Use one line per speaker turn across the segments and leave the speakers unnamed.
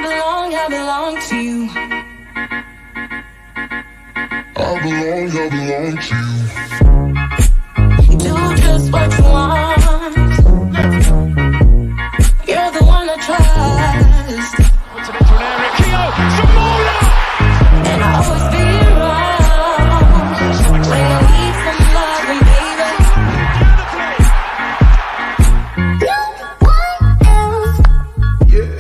I belong to you.
I belong to you.
Do just what you want. You're the one I trust.
Puts it into an area. Keo, Zamora!
And I'll always be around when you need some loving, baby. No one else.
Yeah.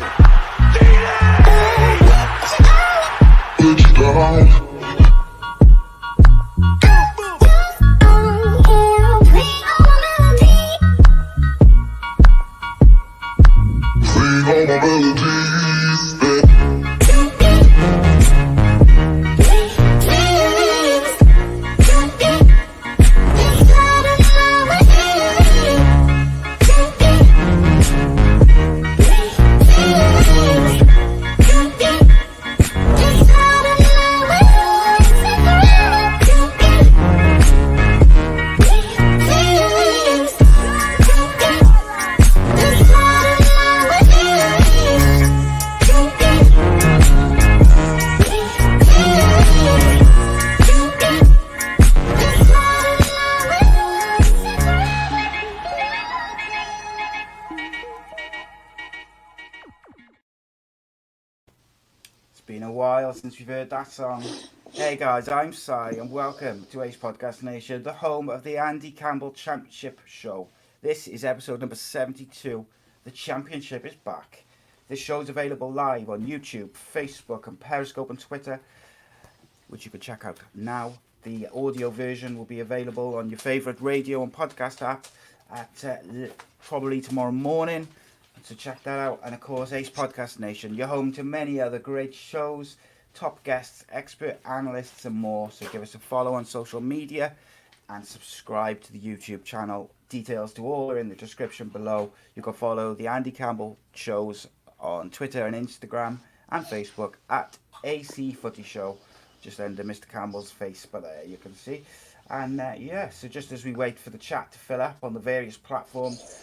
Put you down. All my melodies,
Been a while since we've heard that song. Hey guys, I'm Si and welcome to Ace Podcast Nation, the home of the Andy Campbell Championship Show. This is episode number 72. The Championship is back. This show is available live on YouTube, Facebook and Periscope and Twitter, which you can check out now. The audio version will be available on your favourite radio and podcast app at probably tomorrow morning. So check that out. And of course, Ace Podcast Nation, you're home to many other great shows, top guests, expert analysts and more. So give us a follow on social media and subscribe to the YouTube channel. Details to all are in the description below. You can follow the Andy Campbell shows on Twitter and Instagram and Facebook at AC Footy Show. Just under Mr. Campbell's face, but there you can see. And so just as we wait for the chat to fill up on the various platforms,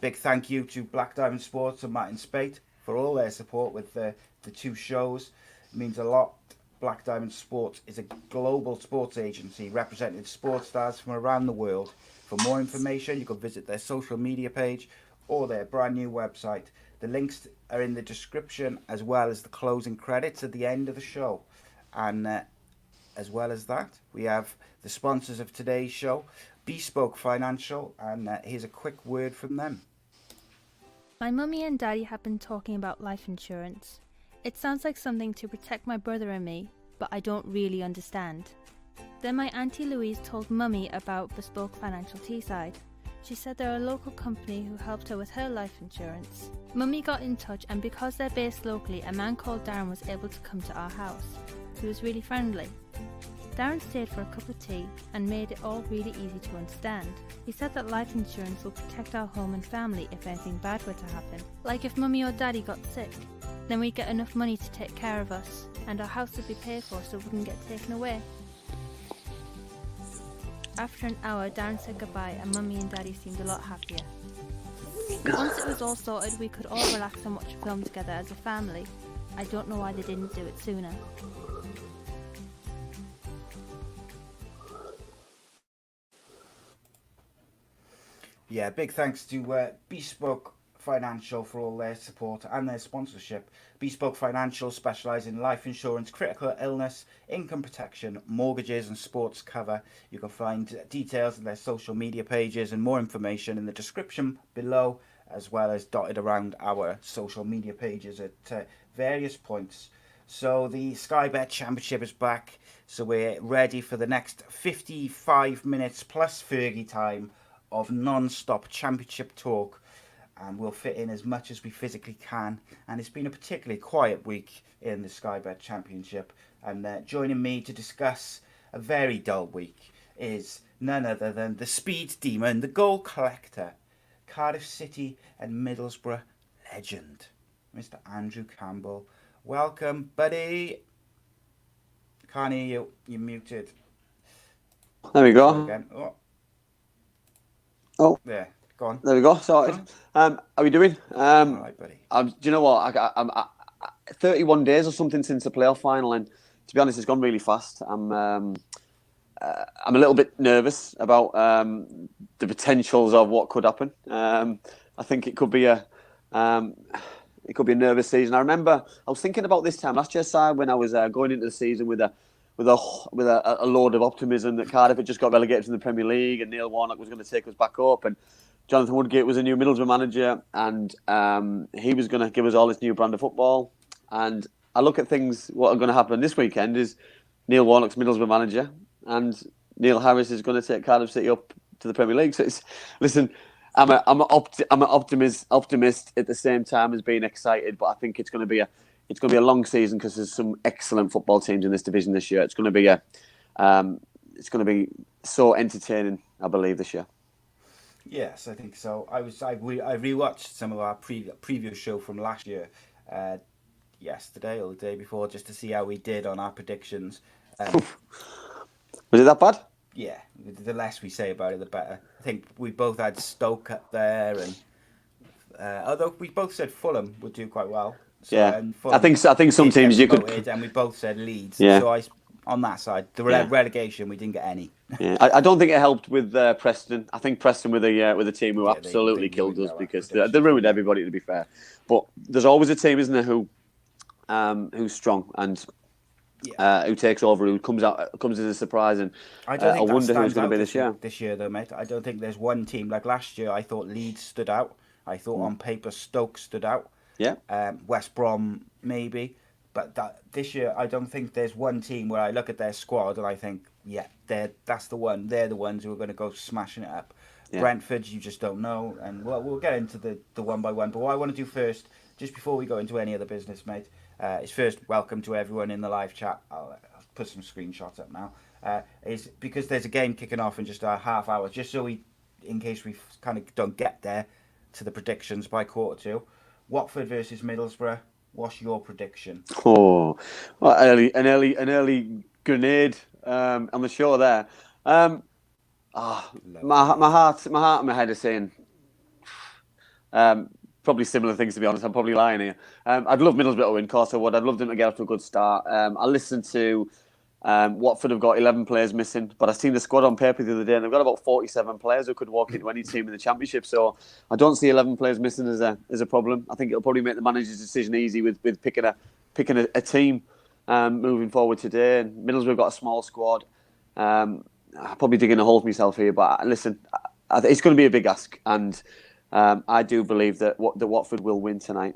big thank you to Black Diamond Sports and Martin Spate for all their support with the two shows. It means a lot. Black Diamond Sports is a global sports agency representing sports stars from around the world. For more information, you can visit their social media page or their brand new website. The links are in the description as well as the closing credits at the end of the show. And as well as that, we have the sponsors of today's show, Bespoke Financial, and here's a quick word from them.
My mummy and daddy have been talking about life insurance. It sounds like something to protect my brother and me, but I don't really understand. Then my auntie Louise told mummy about Bespoke Financial Teesside. She said they're a local company who helped her with her life insurance. Mummy got in touch, and because they're based locally, a man called Darren was able to come to our house. He was really friendly. Darren stayed for a cup of tea and made it all really easy to understand. He said that life insurance will protect our home and family if anything bad were to happen. Like if mummy or daddy got sick, then we'd get enough money to take care of us, and our house would be paid for so it wouldn't get taken away. After an hour, Darren said goodbye and mummy and daddy seemed a lot happier. Once it was all sorted, we could all relax and watch a film together as a family. I don't know why they didn't do it sooner.
Yeah, big thanks to Bespoke Financial for all their support and their sponsorship. Bespoke Financial specialise in life insurance, critical illness, income protection, mortgages and sports cover. You can find details of their social media pages and more information in the description below, as well as dotted around our social media pages at various points. So the Sky Bet Championship is back, so we're ready for the next 55 minutes plus Fergie time of non-stop championship talk, and we'll fit in as much as we physically can. And it's been a particularly quiet week in the Sky Bet Championship, and joining me to discuss a very dull week is none other than the speed demon, the goal collector, Cardiff City and Middlesbrough legend, Mr. Andrew Campbell. Welcome, buddy. Can't hear you. You're muted.
There we go.
Again.
Oh,
there. Go on.
There we go. Sorted. How are we doing?
All right, buddy.
Do you know what? 31 days or something since the playoff final, and to be honest, it's gone really fast. I'm a little bit nervous about the potentials of what could happen. I think it could be a nervous season. I remember I was thinking about this time last year, Si, when I was going into the season with a load of optimism that Cardiff had just got relegated from the Premier League and Neil Warnock was going to take us back up, and Jonathan Woodgate was a new Middlesbrough manager, and he was going to give us all this new brand of football. And I look at things, what are going to happen this weekend is Neil Warnock's Middlesbrough manager, and Neil Harris is going to take Cardiff City up to the Premier League. So listen, I'm an optimist at the same time as being excited, but I think it's going to be a long season because there's some excellent football teams in this division this year. It's going to be so entertaining, I believe, this year.
Yes, I think so. I rewatched some of our preview show from last year, yesterday or the day before, just to see how we did on our predictions.
Was it that bad?
Yeah, the less we say about it, the better. I think we both had Stoke up there, and although we both said Fulham would do quite well. So,
yeah, I think some teams you could.
And we both said Leeds.
Yeah.
So on that side, the relegation, we didn't get any.
Yeah, I don't think it helped with Preston. I think Preston with a team who absolutely killed us because they ruined everybody, to be fair. But there's always a team, isn't there, who's strong and who takes over, who comes as a surprise, and I wonder who's going to be this year.
This year, though, mate, I don't think there's one team like last year. I thought Leeds stood out. I thought on paper Stoke stood out.
Yeah.
West Brom maybe. But this year, I don't think there's one team where I look at their squad and I think, yeah, that's the one. They're the ones who are going to go smashing it up. Yeah. Brentford, you just don't know. And we'll get into the one by one. But what I want to do first, just before we go into any other business, mate, is first welcome to everyone in the live chat. I'll put some screenshots up now. Is because there's a game kicking off in just a half hour, just so in case we kind of don't get there to the predictions by 1:45. Watford versus Middlesbrough. What's your prediction?
Oh, well, an early grenade on the show there. My heart and my head are saying probably similar things, to be honest. I'm probably lying here. I'd love Middlesbrough to win, of course I would. I'd love them to get off to a good start. I listened to Watford have got 11 players missing, but I seen the squad on paper the other day, and they've got about 47 players who could walk into any team in the Championship. So I don't see 11 players missing as a problem. I think it'll probably make the manager's decision easy with picking a team moving forward today. And Middlesbrough got a small squad. I'm probably digging a hole for myself here, but listen, it's going to be a big ask, and I do believe that Watford will win tonight.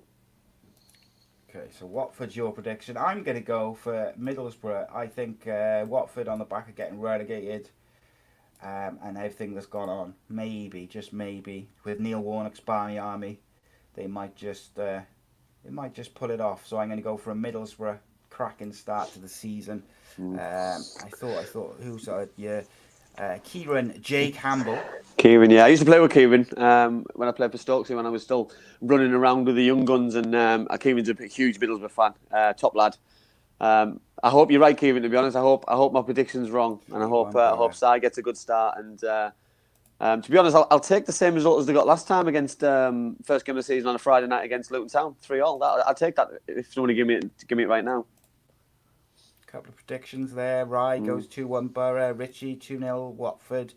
Okay, so Watford's your prediction. I'm going to go for Middlesbrough. I think Watford, on the back of getting relegated and everything that's gone on, just maybe, with Neil Warnock's Barney Army, they might just pull it off. So I'm going to go for a Middlesbrough cracking start to the season. I thought who's Kieran J. Campbell.
Kieran, yeah. I used to play with Kieran when I played for Stoke City when I was still running around with the young guns, and Kieran's a huge Middlesbrough fan, top lad. I hope you're right, Kieran, to be honest. I hope my prediction's wrong, and I hope Si gets a good start. And to be honest, I'll take the same result as they got last time against first game of the season on a Friday night against Luton Town, 3-3. I'll take that if someone give me it right now.
Couple of predictions there. Rye goes 2-1 Boro. Richie 2-0 Watford.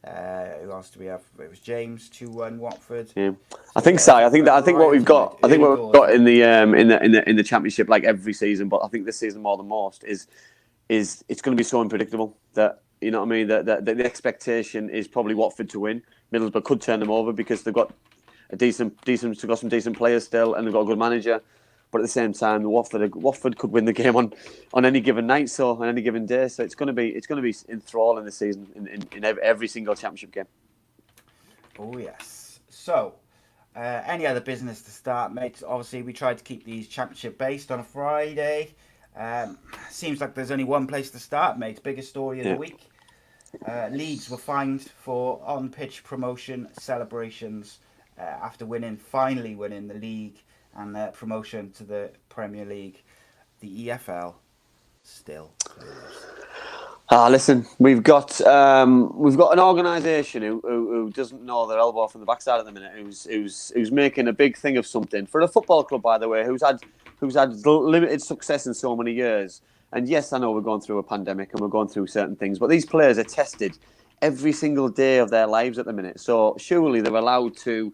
Who else do we have? It was James 2-1 Watford.
Yeah, I think so. I think what we've got in the Championship, like every season, but I think this season more than most is it's going to be so unpredictable that, you know what I mean, that the expectation is probably Watford to win. Middlesbrough could turn them over because they've got some decent players still, and they've got a good manager. But at the same time, Watford could win the game on any given night, so on any given day. So it's going to be enthralling this season in every single Championship game.
Oh yes. So, any other business to start, mate? Obviously, we tried to keep these Championship based on a Friday. Seems like there's only one place to start, mate. Biggest story of the week. Leeds were fined for on-pitch promotion celebrations after finally winning the league and promotion to the Premier League. The EFL still closed.
Listen, we've got an organisation who doesn't know their elbow from the backside at the minute. Who's making a big thing of something for a football club, by the way, who's had who's had limited success in so many years. And yes, I know we're going through a pandemic and we're going through certain things, but these players are tested every single day of their lives at the minute. So surely they're allowed to.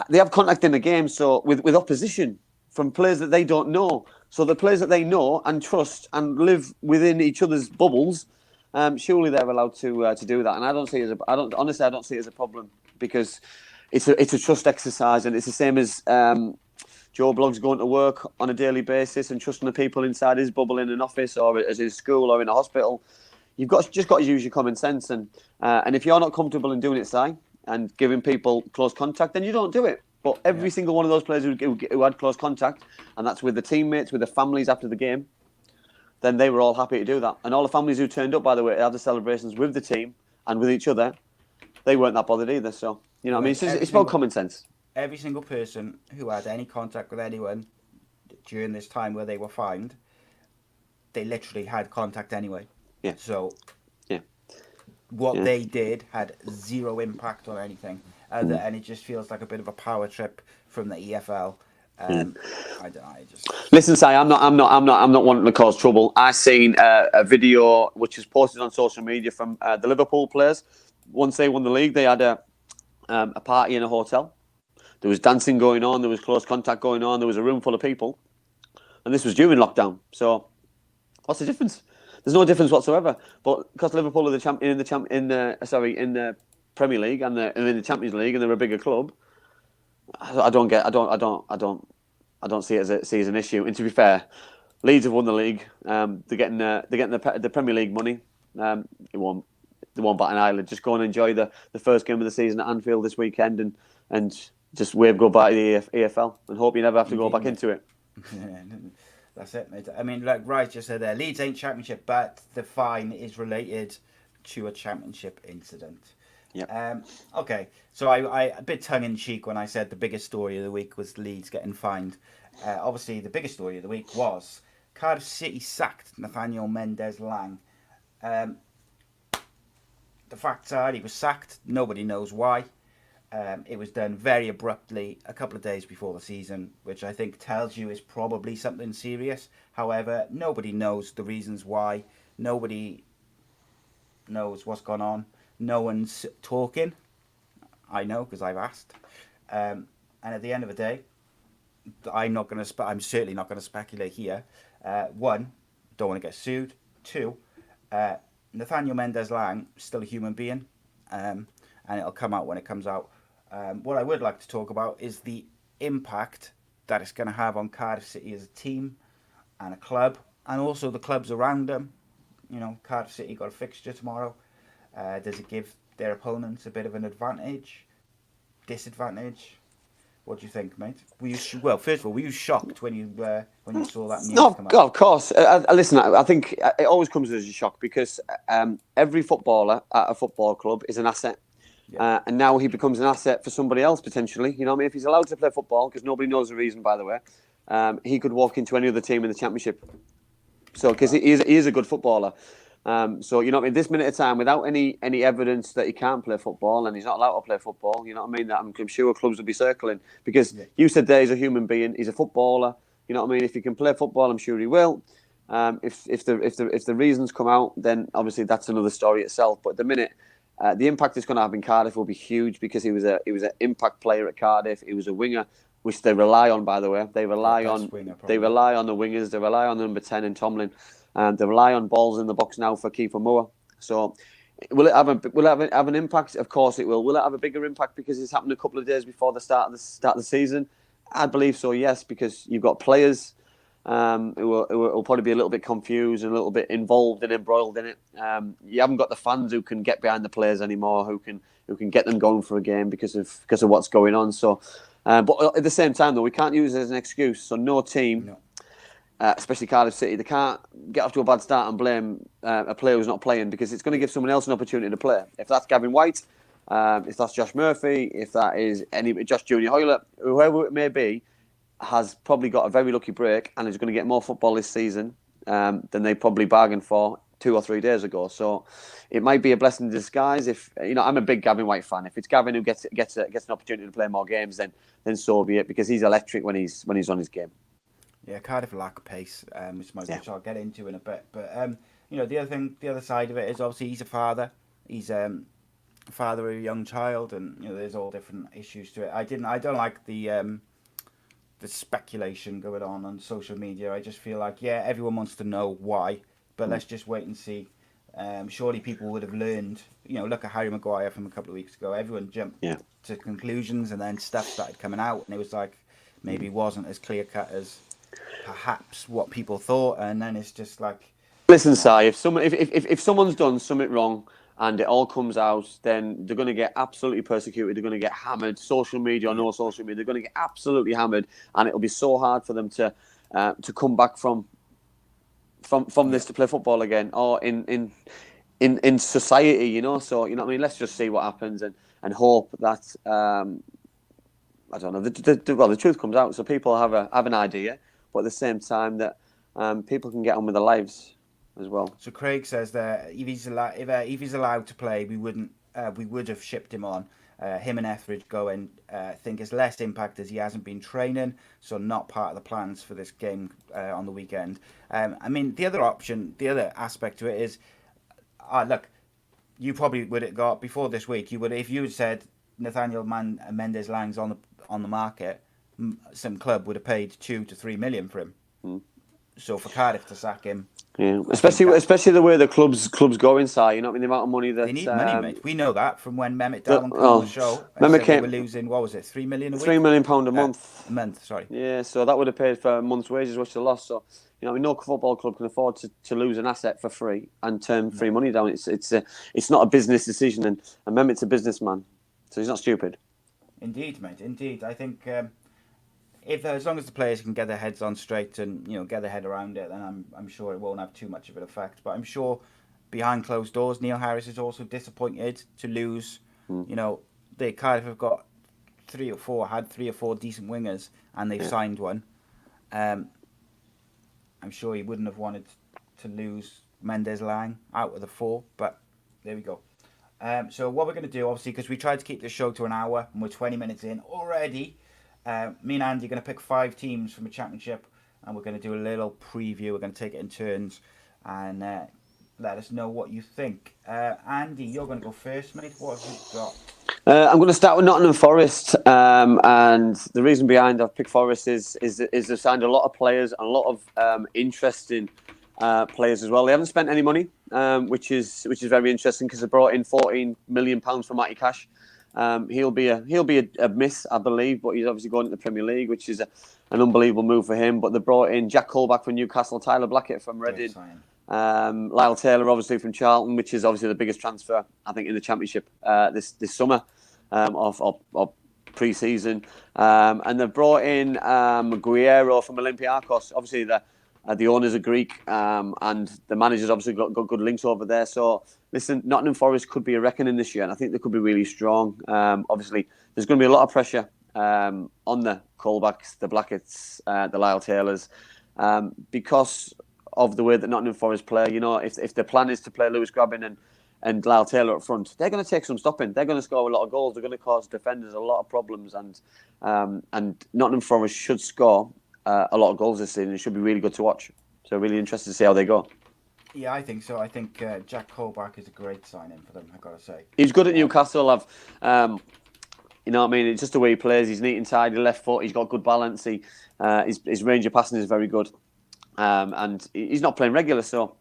They have contact in the game, so with opposition from players that they don't know. So the players that they know and trust and live within each other's bubbles, surely they're allowed to do that. And I don't see it as a problem, because it's a trust exercise, and it's the same as Joe Blogg's going to work on a daily basis and trusting the people inside his bubble in an office or at his school or in a hospital. You've just got to use your common sense, and if you're not comfortable in doing it, Si, and giving people close contact, then you don't do it. But every single one of those players who had close contact, and that's with the teammates, with the families after the game, then they were all happy to do that. And all the families who turned up, by the way, to have the celebrations with the team and with each other, they weren't that bothered either. So, you know what I mean? It's about common sense.
Every single person who had any contact with anyone during this time where they were fined, they literally had contact anyway.
Yeah.
So, what they did had zero impact on anything, and it just feels like a bit of a power trip from the EFL. I don't know.
Listen, Si, I'm not wanting to cause trouble. I seen a video which was posted on social media from the Liverpool players. Once they won the league, they had a party in a hotel. There was dancing going on. There was close contact going on. There was a room full of people, and this was during lockdown. So, what's the difference? There's no difference whatsoever. But because Liverpool are in the Premier League and in the Champions League, and they're a bigger club, I don't see it as an issue. And to be fair, Leeds have won the league. They're getting the Premier League money. They won't bat an eyelid. Just go and enjoy the first game of the season at Anfield this weekend, and just wave goodbye to the EFL, and hope you never have to go back into it.
That's it, mate. I mean, like Rice just said there, Leeds ain't Championship, but the fine is related to a Championship incident.
Yeah.
Okay, so I a bit tongue-in-cheek when I said the biggest story of the week was Leeds getting fined. Obviously, the biggest story of the week was Cardiff City sacked Nathaniel Mendez-Lang. The facts are he was sacked. Nobody knows why. It was done very abruptly a couple of days before the season, which I think tells you is probably something serious. However, nobody knows the reasons why. Nobody knows what's gone on. No one's talking. I know because I've asked. And at the end of the day, I'm certainly not going to speculate here. One, don't want to get sued. Two, Nathaniel Mendez-Lang is still a human being, and it'll come out when it comes out. What I would like to talk about is the impact that it's going to have on Cardiff City as a team and a club, and also the clubs around them. You know, Cardiff City got a fixture tomorrow. Does it give their opponents a bit of an advantage, disadvantage? What do you think, mate? First of all, were you shocked when you saw that news come out?
No, of course. Listen, I think it always comes as a shock, because every footballer at a football club is an asset. Yeah. And now he becomes an asset for somebody else, potentially. You know what I mean? If he's allowed to play football, because nobody knows the reason, by the way, he could walk into any other team in the Championship. So, because he is a good footballer. So, you know what I mean? This minute of time, without any evidence that he can't play football and he's not allowed to play football, you know what I mean? That I'm sure clubs will be circling. Because you said there he's a human being, he's a footballer. You know what I mean? If he can play football, I'm sure he will. If the reasons come out, then obviously that's another story itself. But at the minute, the impact it's going to have in Cardiff will be huge, because he was an impact player at Cardiff. He was a winger, which they rely on, by the way. They rely on the wingers. They rely on number 10 and Tomlin. They rely on balls in the box now for Kiefer Moore. So, will it have an impact? Of course it will. Will it have a bigger impact because it's happened a couple of days before the start of the season? I believe so, yes, because you've got players who will probably be a little bit confused and a little bit involved and embroiled in it. You haven't got the fans who can get behind the players anymore, who can get them going for a game because of what's going on. So, but at the same time, though, we can't use it as an excuse. So no team. No. Especially Cardiff City, they can't get off to a bad start and blame a player who's not playing, because it's going to give someone else an opportunity to play. If that's Gavin White, if that's Josh Murphy, if that is Josh Junior Hoylett, whoever it may be, has probably got a very lucky break and is going to get more football this season than they probably bargained for 2 or 3 days ago. So it might be a blessing in disguise. If I'm a big Gavin White fan. If it's Gavin who gets an opportunity to play more games, then so be it, because he's electric when he's on his game.
Yeah, Cardiff lack pace, which I'll get into in a bit. But the other side of it is obviously he's a father. He's father of a young child, and there's all different issues to it. I don't like the speculation going on social media. I just feel like everyone wants to know why, but let's just wait and see. Surely people would have learned. Look at Harry Maguire from a couple of weeks ago. Everyone jumped to conclusions, and then stuff started coming out, and it was like maybe wasn't as clear cut as perhaps what people thought, and then it's just like.
Listen, Si, if someone's done something wrong and it all comes out, then they're going to get absolutely persecuted. They're going to get hammered, social media or no social media. They're going to get absolutely hammered, and it'll be so hard for them to come back from this to play football again, or in society, So what I mean. Let's just see what happens and hope that I don't know. The truth comes out, so people have an idea, but at the same time that people can get on with their lives as well.
So Craig says that if he's allowed to play, we would have shipped him on. Him and Etheridge going, think it's less impact as he hasn't been training, so not part of the plans for this game on the weekend. I mean, the other aspect to it is, look, you probably would have got before this week. If you had said Nathaniel Mendes-Lang's on the market, some club would have paid 2 to 3 million for him. So for Cardiff to sack him,
especially the way the clubs go inside, the amount of money that
they need money, mate. We know that from when Mehmet Dalman came on the show. They were losing, what was it, £3 million a week?
£3 million a month.
A month, sorry.
Yeah, so that would have paid for a month's wages, which they lost. So no football club can afford to lose an asset for free and turn free money down. It's not a business decision, and Mehmet's a businessman, so he's not stupid.
Indeed, mate. Indeed, I think. As long as the players can get their heads on straight and get their head around it, then I'm sure it won't have too much of an effect. But I'm sure behind closed doors, Neil Harris is also disappointed to lose. They Cardiff have got 3 or 4 decent wingers, and they've signed one. I'm sure he wouldn't have wanted to lose Mendes-Lang out of the 4, but there we go. So what we're going to do, obviously, because we tried to keep this show to an hour, and we're 20 minutes in already. Me and Andy are going to pick 5 teams from a championship, and we're going to do a little preview. We're going to take it in turns and let us know what you think. Andy, you're going to go first, mate. What have you got?
I'm going to start with Nottingham Forest, and the reason behind I've picked Forest is they've signed a lot of players and a lot of interesting players as well. They haven't spent any money, which is very interesting, because they brought in £14 million from Matty Cash. He'll be a miss, I believe, but he's obviously going into the Premier League, which is an unbelievable move for him. But they brought in Jack Colback from Newcastle, Tyler Blackett from Reading, Lyle Taylor obviously from Charlton, which is obviously the biggest transfer I think in the Championship this summer of pre-season. And they've brought in Guerrero from Olympiacos. Obviously the owners are Greek, and the manager's obviously got good links over there. So listen, Nottingham Forest could be a reckoning this year, and I think they could be really strong. Obviously, there's going to be a lot of pressure on the Colbacks, the Blacketts, the Lyle Taylors, because of the way that Nottingham Forest play. If the plan is to play Lewis Grabbin and Lyle Taylor up front, they're going to take some stopping. They're going to score a lot of goals. They're going to cause defenders a lot of problems, and Nottingham Forest should score a lot of goals this season. It should be really good to watch. So really interested to see how they go.
Yeah, I think so. I think Jack Colback is a great signing for them, I've got to say.
He's good at Newcastle. You know what I mean? It's just the way he plays. He's neat and tidy, left foot. He's got good balance. His range of passing is very good. And he's not playing regular, so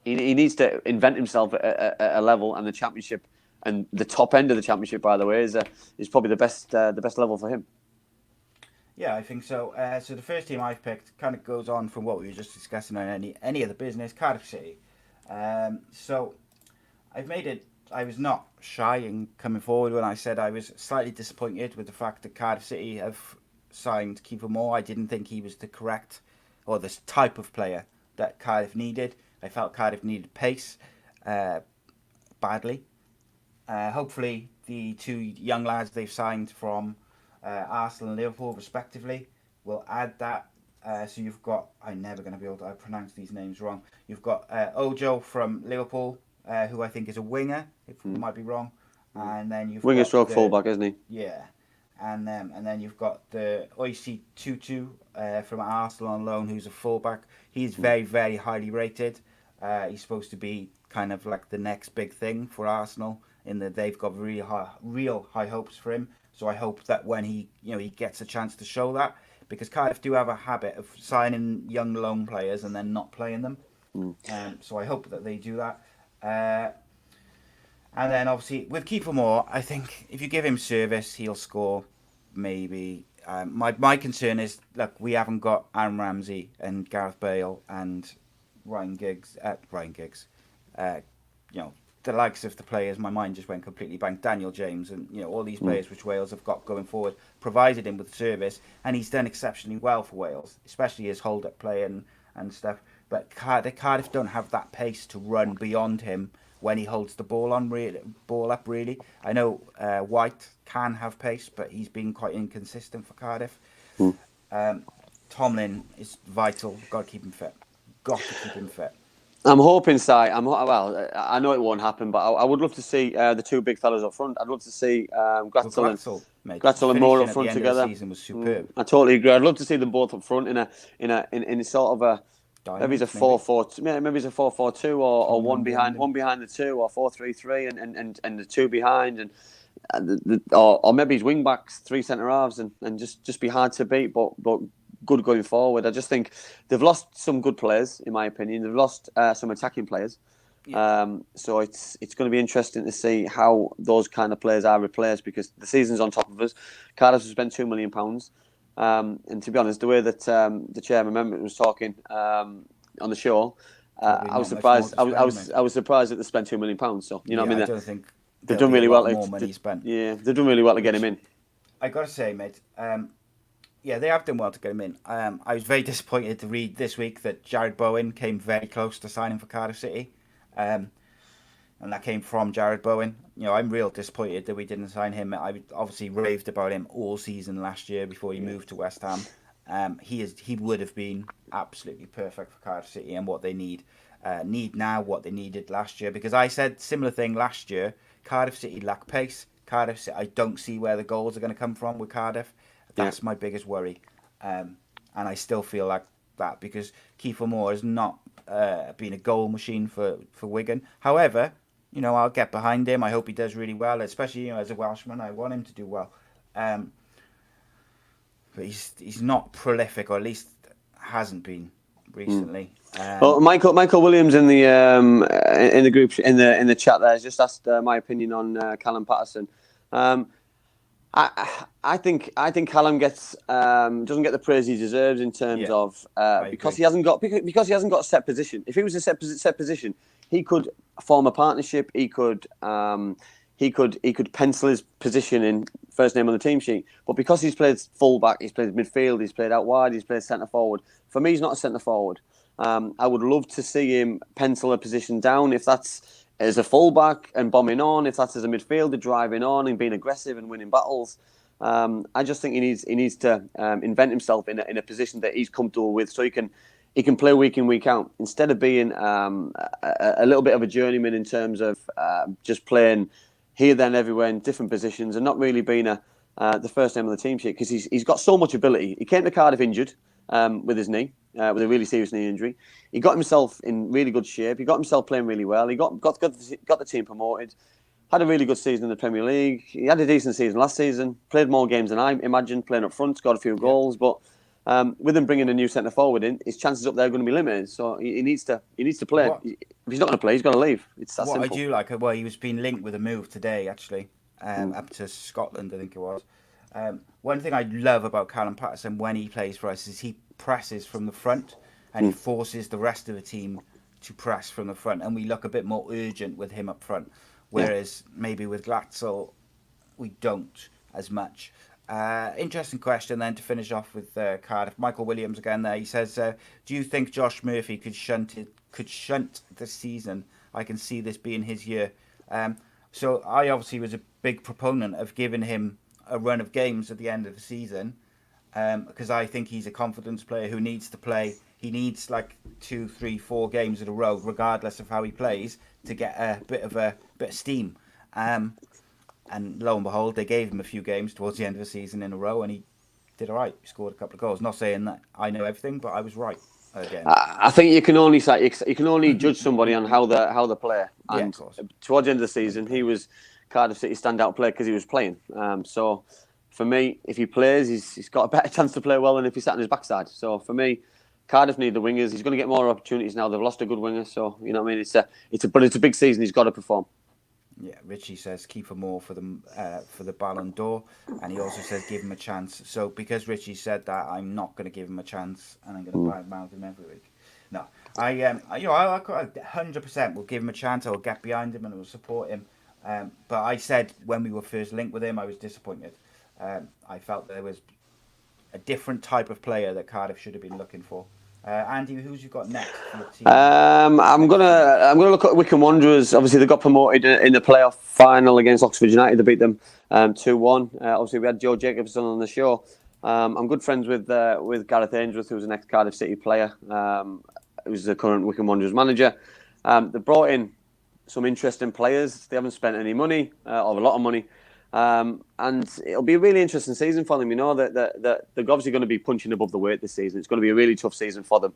he needs to invent himself at a level, and the Championship, and the top end of the Championship, by the way, is probably the best level for him.
Yeah, I think so. So the first team I've picked kind of goes on from what we were just discussing on any of the business, Cardiff City. So I've made it. I was not shy in coming forward when I said I was slightly disappointed with the fact that Cardiff City have signed Kiefer Moore. I didn't think he was the correct or the type of player that Cardiff needed. I felt Cardiff needed pace badly. Hopefully the 2 young lads they've signed from Arsenal and Liverpool respectively will add that So you've got, I'm never going to be able to pronounce these names wrong. You've got Ojo from Liverpool, who I think is a winger, if I might be wrong. And then you've
Winger
got
stroke fullback, isn't he?
Yeah. And then you've got the Oisi Tutu from Arsenal on loan, who's a fullback. He's very, very highly rated. He's supposed to be kind of like the next big thing for Arsenal, in that they've got real high hopes for him. So I hope that when he gets a chance to show that, because Cardiff do have a habit of signing young loan players and then not playing them. So I hope that they do that. And then obviously with Kiefer Moore, I think if you give him service, he'll score maybe. My concern is, look, we haven't got Aaron Ramsey and Gareth Bale and Ryan Giggs. The likes of the players, my mind just went completely blank. Daniel James and all these players which Wales have got going forward, provided him with service, and he's done exceptionally well for Wales, especially his hold-up play and stuff. But Cardiff don't have that pace to run beyond him when he holds the ball up. Really, I know White can have pace, but he's been quite inconsistent for Cardiff. Tomlin is vital. Got to keep him fit.
I'm hoping, Si. I know it won't happen, but I would love to see the two big fellas up front. I'd love to see Gratzel and Moore up front together.
The season was superb.
I totally agree. I'd love to see them both up front in a sort of a maybe it's a 4-4, maybe it's a 4-4-2 or one behind the two, or 4-3-3 and the two behind, or maybe he's wing backs, three centre halves, and just be hard to beat, but good going forward. I just think they've lost some good players, in my opinion. They've lost some attacking players. Yeah. So it's going to be interesting to see how those kind of players are replaced, because the season's on top of us. Cardiff has spent £2 million. And to be honest, the way that the chairman was talking on the show, I was surprised. I was surprised that they spent £2 million. So what I mean.
I don't think
they've done really well.
More money spent.
Yeah, they've done really well to get him in.
I got to say, mate. They have done well to get him in. I was very disappointed to read this week that Jared Bowen came very close to signing for Cardiff City. And that came from Jared Bowen. I'm real disappointed that we didn't sign him. I obviously raved about him all season last year before he moved to West Ham. He would have been absolutely perfect for Cardiff City and what they need now, what they needed last year. Because I said similar thing last year. Cardiff City lack pace. Cardiff City, I don't see where the goals are going to come from with Cardiff. That's my biggest worry. And I still feel like that, because Kiefer Moore has not been a goal machine for Wigan. However, I'll get behind him. I hope he does really well, especially as a Welshman. I want him to do well. But he's not prolific, or at least hasn't been recently.
Well, Michael Williams in the group in the chat there has just asked my opinion on Callum Patterson. I think Callum doesn't get the praise he deserves in terms of because he hasn't got a set position. If he was a set position, he could form a partnership. He could pencil his position in first name on the team sheet. But because he's played fullback, he's played midfield, he's played out wide, he's played centre forward. For me, he's not a centre forward. I would love to see him pencil a position down, if that's as a fullback and bombing on, if that's as a midfielder driving on and being aggressive and winning battles. I just think he needs to invent himself in a position that he's comfortable with, so he can play week in, week out, instead of being a little bit of a journeyman in terms of just playing here, then, everywhere in different positions, and not really being the first name on the team sheet, because he's got so much ability. He came to Cardiff injured with his knee, with a really serious knee injury. He got himself in really good shape. He got himself playing really well. He got the team promoted. Had a really good season in the Premier League. He had a decent season last season. Played more games than I imagined, playing up front. Scored a few goals, but with him bringing a new centre forward in, his chances up there are going to be limited. So he needs to play. If he's not going to play, he's got to leave. It's that simple.
What I do like, he was being linked with a move today, actually, up to Scotland, I think it was. One thing I love about Callum Patterson when he plays for us is he presses from the front, and he forces the rest of the team to press from the front, and we look a bit more urgent with him up front. Whereas maybe with Glatzel, we don't as much. Interesting question then to finish off with Cardiff. Michael Williams again there. He says, do you think Josh Murphy could shunt this season? I can see this being his year. So I obviously was a big proponent of giving him a run of games at the end of the season. because I think he's a confidence player who needs to play. He needs like 2, 3, 4 games in a row, regardless of how he plays, to get a bit of steam. And lo and behold, they gave him a few games towards the end of the season in a row, and he did all right. He scored a couple of goals. Not saying that I know everything, but I was right again.
I think you can only say you can only judge somebody on how they play. And
Yeah, of course.
towards the end of the season, he was Cardiff City standout player because he was playing. So for me, if he plays, he's got a better chance to play well than if he sat on his backside. So for me, Cardiff need the wingers. He's going to get more opportunities now. They've lost a good winger, so you know what I mean. It's a big season. He's got to perform.
Yeah, Richie says keep him more for the Ballon d'Or, and he also says give him a chance. So because Richie said that, I'm not going to give him a chance, and I'm going to badmouth him every week. No, I 100% will give him a chance. I will get behind him and I will support him. But I said when we were first linked with him, I was disappointed. I felt there was a different type of player that Cardiff should have been looking for. Andy, who's you got next for your team?
I'm gonna look at Wiccan Wanderers. Obviously, they got promoted in the playoff final against Oxford United. They beat them 2-1. Obviously, we had Joe Jacobson on the show. I'm good friends with Gareth Ainsworth, who's an ex-Cardiff City player, who's the current Wiccan Wanderers manager. They brought in some interesting players. They haven't spent any money or a lot of money. And it'll be a really interesting season for them. You know that they're obviously going to be punching above the weight this season. It's going to be a really tough season for them.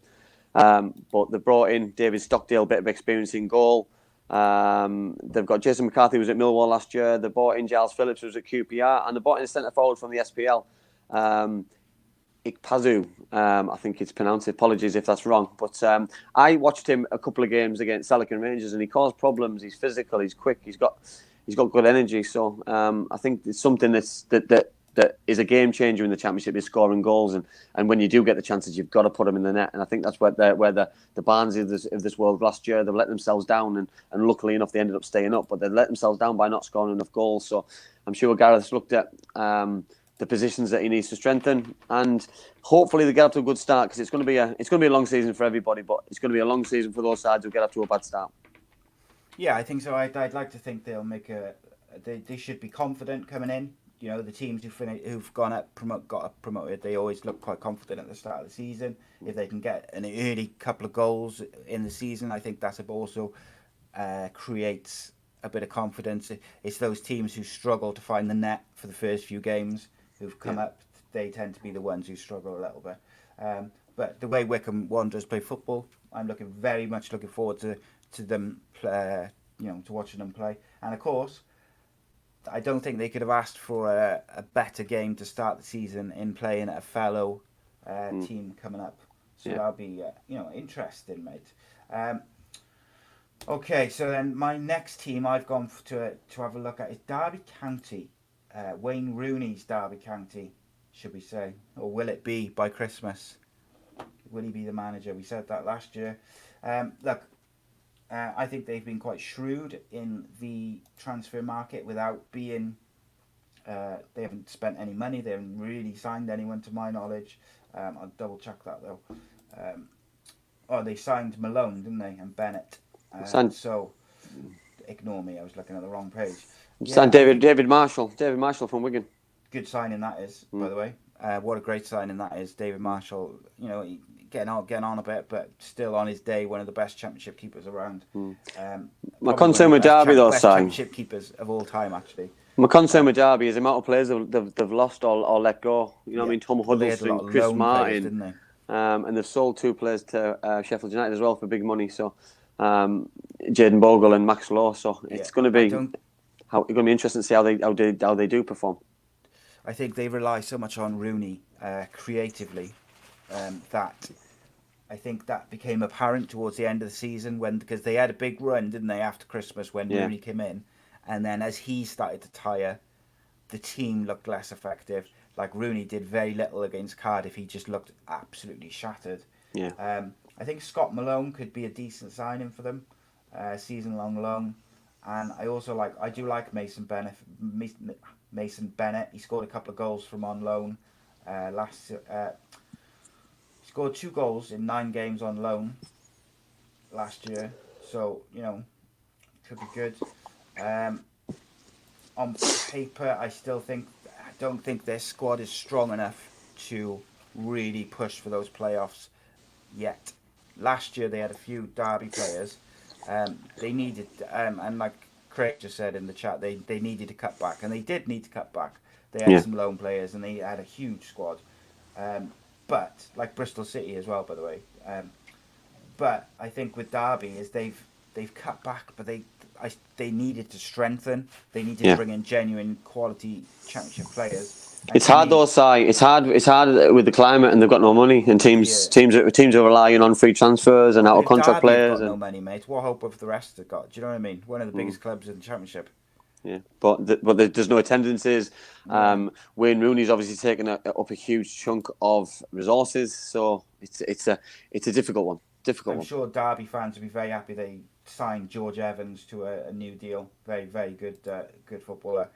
But they brought in David Stockdale, a bit of experience in goal. They've got Jason McCarthy, who was at Millwall last year. They brought in Giles Phillips, who was at QPR, and they brought in a centre forward from the SPL, Ikpazu. I think it's pronounced. Apologies if that's wrong. But I watched him a couple of games against Celtic Rangers, and he caused problems. He's physical. He's quick. He's got good energy. So I think it's something that is a game changer in the Championship, is scoring goals. And when you do get the chances, you've got to put them in the net. And I think that's where the Barnsley of this world last year, they've let themselves down. And luckily enough, they ended up staying up. But they let themselves down by not scoring enough goals. So I'm sure Gareth's looked at the positions that he needs to strengthen. And hopefully they get up to a good start, because it's going to be a long season for everybody. But it's going to be a long season for those sides who get up to a bad start.
Yeah, I think so. I'd like to think they'll make they should be confident coming in. You know, the teams who've got up promoted, they always look quite confident at the start of the season. If they can get an early couple of goals in the season, I think that also creates a bit of confidence. It's those teams who struggle to find the net for the first few games who've come up. They tend to be the ones who struggle a little bit. But the way Wickham Wanderers play football, I'm very much looking forward to them play, to watching them play. And of course, I don't think they could have asked for a better game to start the season in playing a fellow team coming up. So that'll be interesting, mate. Okay, so then my next team I've gone to have a look at is Derby County. Wayne Rooney's Derby County, should we say, or will it be by Christmas? Will he be the manager? We said that last year. Look. I think they've been quite shrewd in the transfer market without being... they haven't spent any money. They haven't really signed anyone, to my knowledge. I'll double check that, though. They signed Malone, didn't they? And Bennett. So, ignore me. I was looking at the wrong page.
Signed David Marshall. David Marshall from Wigan.
Good signing that is, by the way. What a great signing that is. David Marshall, getting on a bit, but still on his day, one of the best Championship keepers around.
My concern with Derby, though,
best Championship keepers of all time, actually.
My concern with Derby is the amount of players they've lost or let go. You know what I mean? Tom Huddleston, Chris Martin,
didn't they?
And they've sold 2 players to Sheffield United as well for big money. So Jayden Bogle and Max Lowe. So it's going to be interesting to see how they do perform.
I think they rely so much on Rooney creatively. That I think that became apparent towards the end of the season because they had a big run, didn't they, after Christmas when Rooney came in, and then as he started to tire, the team looked less effective. Like Rooney did very little against Cardiff; he just looked absolutely shattered.
Yeah.
I think Scott Malone could be a decent signing for them, season-long loan, and I do like Mason Bennett. Mason Bennett, he scored a couple of goals from on loan last. Scored 2 goals in 9 games on loan last year, so could be good. On paper, I don't think their squad is strong enough to really push for those playoffs yet. Last year they had a few Derby players. They needed, and like Craig just said in the chat, they needed to cut back, and they did need to cut back. They had some loan players, and they had a huge squad. But like Bristol City as well, by the way. But I think with Derby is they've cut back, but they needed to strengthen. They needed to bring in genuine quality championship players. And
It's hard though, Si. It's hard with the climate, and they've got no money, and teams are relying on free transfers and out of contract players.
Got no money, mate. What hope have the rest have got? Do you know what I mean? One of the biggest clubs in the championship.
Yeah, but there's no attendances. Wayne Rooney's obviously taken up a huge chunk of resources, so it's a difficult one.
I'm sure Derby fans will be very happy they signed George Evans to a new deal. Very, very good footballer.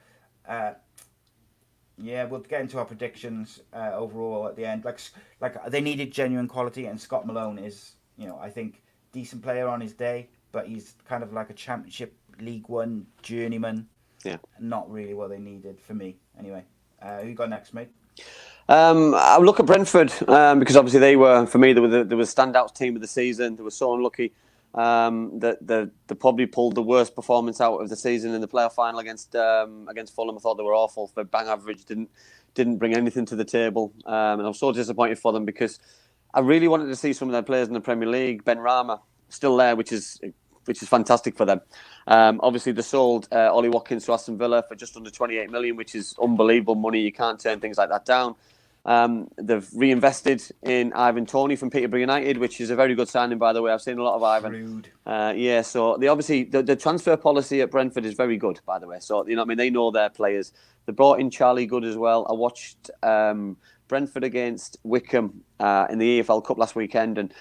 We'll get into our predictions overall at the end. Like they needed genuine quality, and Scott Malone is, I think, decent player on his day, but he's kind of like a Championship League One journeyman. Yeah, not really what they needed for me. Anyway, who you got next, mate?
I'll look at Brentford because obviously they were, for me, they were the standout team of the season. They were so unlucky that they probably pulled the worst performance out of the season in the playoff final against Fulham. I thought they were awful. Their bang average didn't bring anything to the table, and I was so disappointed for them because I really wanted to see some of their players in the Premier League. Ben Rama still there, which is fantastic for them. Obviously, they sold Ollie Watkins to Aston Villa for just under 28 million, which is unbelievable money. You can't turn things like that down. They've reinvested in Ivan Toney from Peterborough United, which is a very good signing, by the way. I've seen a lot of Ivan.
Rude.
So they obviously the transfer policy at Brentford is very good, by the way. So they know their players. They brought in Charlie Good as well. I watched Brentford against Wickham in the EFL Cup last weekend, and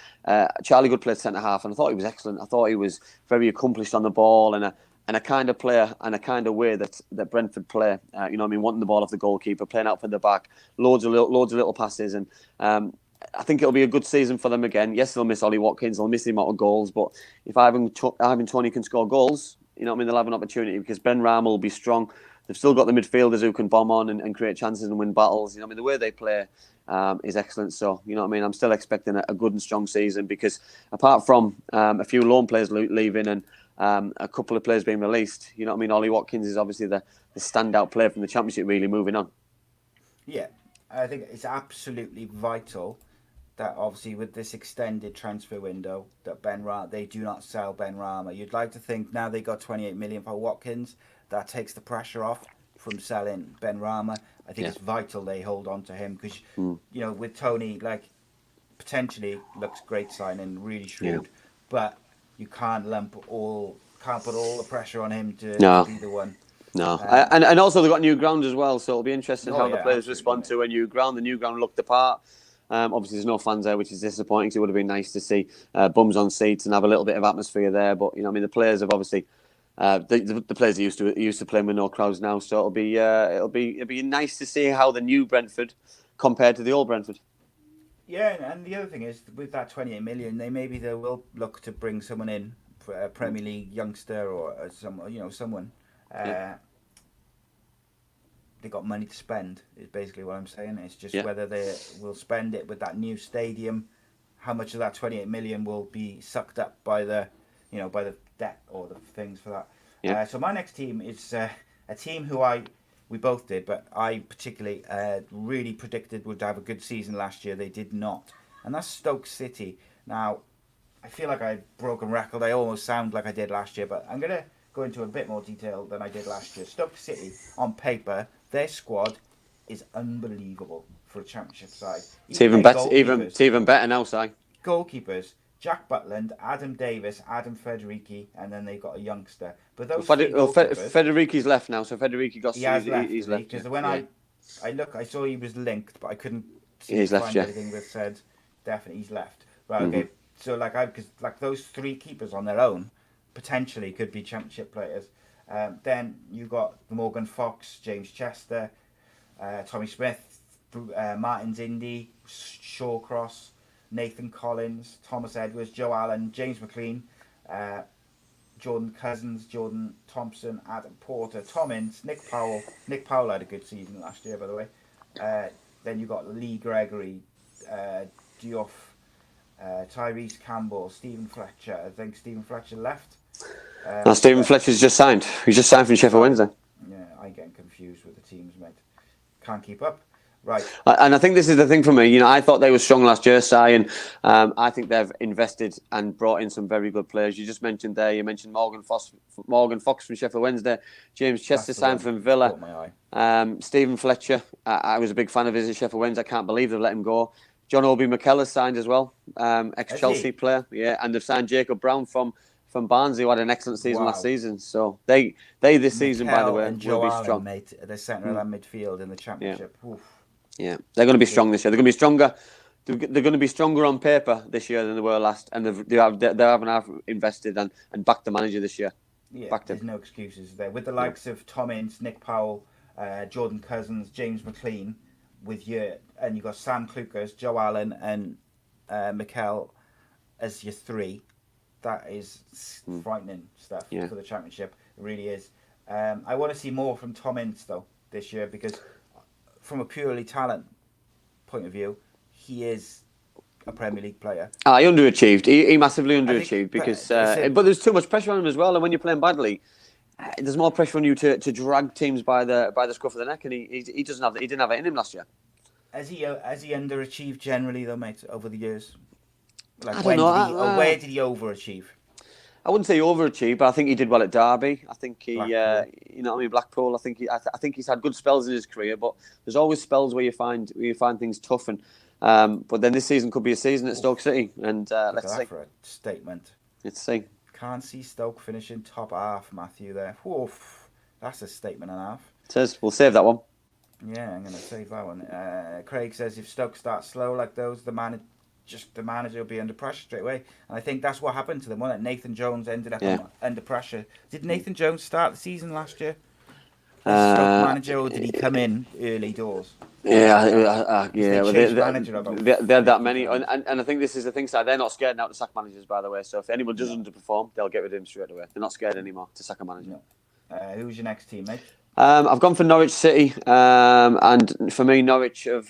Charlie Good played centre half, and I thought he was excellent. I thought he was very accomplished on the ball and a kind of player and a kind of way that Brentford play. Wanting the ball off the goalkeeper, playing out from the back, loads of little passes, and I think it'll be a good season for them again. Yes, they'll miss Ollie Watkins, they'll miss him out of goals, but if Ivan Toney can score goals, they'll have an opportunity because Ben Ram will be strong. They've still got the midfielders who can bomb on and create chances and win battles. The way they play is excellent. So, I'm still expecting a good and strong season because apart from a few loan players leaving and a couple of players being released, Ollie Watkins is obviously the standout player from the Championship really moving on.
Yeah, I think it's absolutely vital that obviously with this extended transfer window that they do not sell Ben Rama. You'd like to think now they got 28 million for Watkins, that takes the pressure off from selling Ben Rama. I think it's vital they hold on to him because, with Tony, potentially looks great signing, really shrewd, but you can't put all the pressure on him to be the one.
No, and also they've got new ground as well, so it'll be interesting how the players respond to a new ground. The new ground looked the part. Obviously, there's no fans there, which is disappointing. Because it would have been nice to see bums on seats and have a little bit of atmosphere there. But the players have obviously the players are used to playing with no crowds now. So it'll be nice to see how the new Brentford compared to the old Brentford.
Yeah, and the other thing is with that 28 million, they will look to bring someone in for a Premier League youngster or someone. They got money to spend is basically what I'm saying. It's just whether they will spend it with that new stadium, how much of that 28 million will be sucked up by the debt or the things for that. So my next team is a team who we both did, but I particularly really predicted would have a good season last year. They did not, and that's Stoke City. Now, I feel like I've broken record. I almost sound like I did last year, but I'm gonna go into a bit more detail than I did last year. Stoke City, on paper, their squad is unbelievable for a championship side.
It's even better now, Si.
Goalkeepers: Jack Butland, Adam Davis, Adam Federici, and then they've got a youngster. But those
Federici's left now, so Federici got.
He's left. Because when I saw he was linked, but I couldn't find anything that said definitely he's left. Right, okay. So because those three keepers on their own potentially could be championship players. Then you got Morgan Fox, James Chester, Tommy Smith, Martins Indy, Shawcross, Nathan Collins, Thomas Edwards, Joe Allen, James McLean, Jordan Cousins, Jordan Thompson, Adam Porter, Tom Ince, Nick Powell. Nick Powell had a good season last year, by the way. then you've got Lee Gregory, Diouf, Tyrese Campbell, Stephen Fletcher. I think Stephen Fletcher left.
Now, Stephen Fletcher's just signed. He's just signed from Sheffield Wednesday.
Yeah, I'm getting confused with the teams, mate. Can't keep up. Right.
And I think this is the thing for me. I thought they were strong last year, Si, and I think they've invested and brought in some very good players. You just mentioned there. You mentioned Morgan Fox from Sheffield Wednesday, James Chester signed from Villa,
Caught my eye.
Stephen Fletcher. I was a big fan of his at Sheffield Wednesday. I can't believe they've let him go. John Obi McKellar signed as well, ex-Chelsea player. Yeah, and they've signed Jacob Brown from Barnsley, who had an excellent season last season. So they this season, by the way,
and
will
Joe
be
Allen,
strong.
mate, the centre of that midfield in the Championship.
Yeah.
Oof.
Yeah, they're going to be strong this year. They're going to be stronger. They're going to be stronger on paper this year than they were last, and they haven't invested and backed the manager this year.
Yeah, there's no excuses there. With the likes of Tom Ince, Nick Powell, Jordan Cousins, James McLean, and you've got Sam Clucas, Joe Allen, and Mikel as your three. That is frightening stuff for the Championship. It really is. I want to see more from Tom Ince though this year, because from a purely talent point of view, he is a Premier League player.
He underachieved. He massively underachieved because, but there's too much pressure on him as well. And when you're playing badly, there's more pressure on you to drag teams by the scruff of the neck. And he didn't have it in him last year.
Has he underachieved generally though, mate, over the years? Like
I don't know.
Where did he overachieve?
I wouldn't say overachieved, but I think he did well at Derby. I think he, Blackpool. I think he's had good spells in his career, but there's always spells where you find things tough. And but then this season could be a season at Stoke City, and let's see.
For a statement.
Let's see.
Can't see Stoke finishing top half, Matthew. There, oof, that's a statement and a half.
It says we'll save that one.
Yeah, I'm going to save that one. Craig says if Stoke start slow like those, the manager will be under pressure straight away. And I think that's what happened to them, wasn't it? Nathan Jones ended up under pressure. Did Nathan Jones start the season last year as Stoke manager, or did he come in early doors?
Yeah.
They
had that many. And I think this is the thing, side. They're not scared now to sack managers, by the way. So if anyone does underperform, they'll get rid of him straight away. They're not scared anymore to sack a manager.
No. Who's your next team, mate?
I've gone for Norwich City. And for me, Norwich have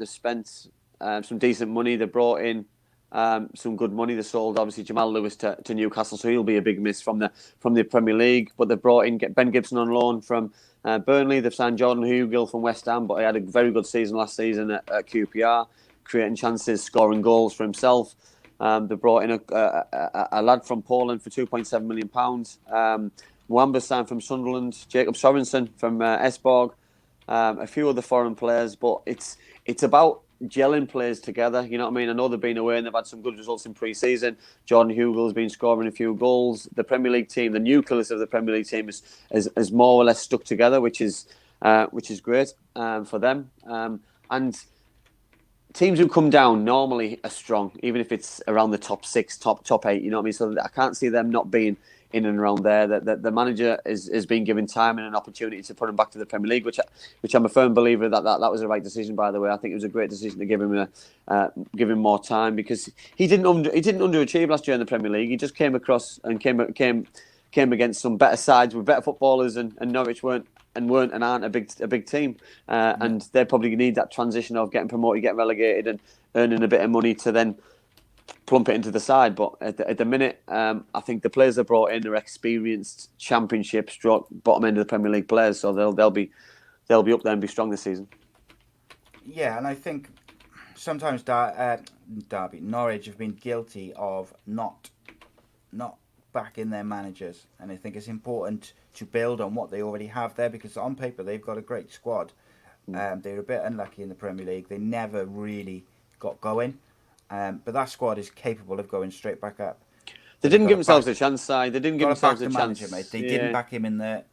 spent some decent money. They brought in some good money. They sold obviously Jamal Lewis to Newcastle, so he'll be a big miss from the Premier League. But they've brought in Ben Gibson on loan from Burnley. They've signed Jordan Hugill from West Ham, but he had a very good season last season at QPR, creating chances, scoring goals for himself. They brought in a lad from Poland for £2.7 million. Mwamba signed from Sunderland. Jacob Sorensen from Esborg. A few other foreign players, but it's about gelling players together. You know what I mean? I know they've been away and they've had some good results in pre-season. Jordan Hugill has been scoring a few goals. The Premier League team, the nucleus of the Premier League team, is more or less stuck together, which is great for them. And teams who come down normally are strong, even if it's around the top 6, top 8. You know what I mean? So I can't see them not being in and around there. That the manager is being given time and an opportunity to put him back to the Premier League, which I'm a firm believer that was the right decision. By the way, I think it was a great decision to give him more time, because he didn't underachieve last year in the Premier League. He just came across and came against some better sides with better footballers, and Norwich weren't and aren't a big team, and they probably need that transition of getting promoted, getting relegated, and earning a bit of money to then plump it into the side. But at the minute, I think the players they brought in are experienced Championship bottom end of the Premier League players, so they'll be up there and be strong this season.
Yeah, and I think sometimes Norwich have been guilty of not backing their managers, and I think it's important to build on what they already have there, because on paper they've got a great squad. They were a bit unlucky in the Premier League. They never really got going. But that squad is capable of going straight back up.
They didn't give themselves a chance, They didn't give themselves a chance.
Manager, mate. They didn't back him they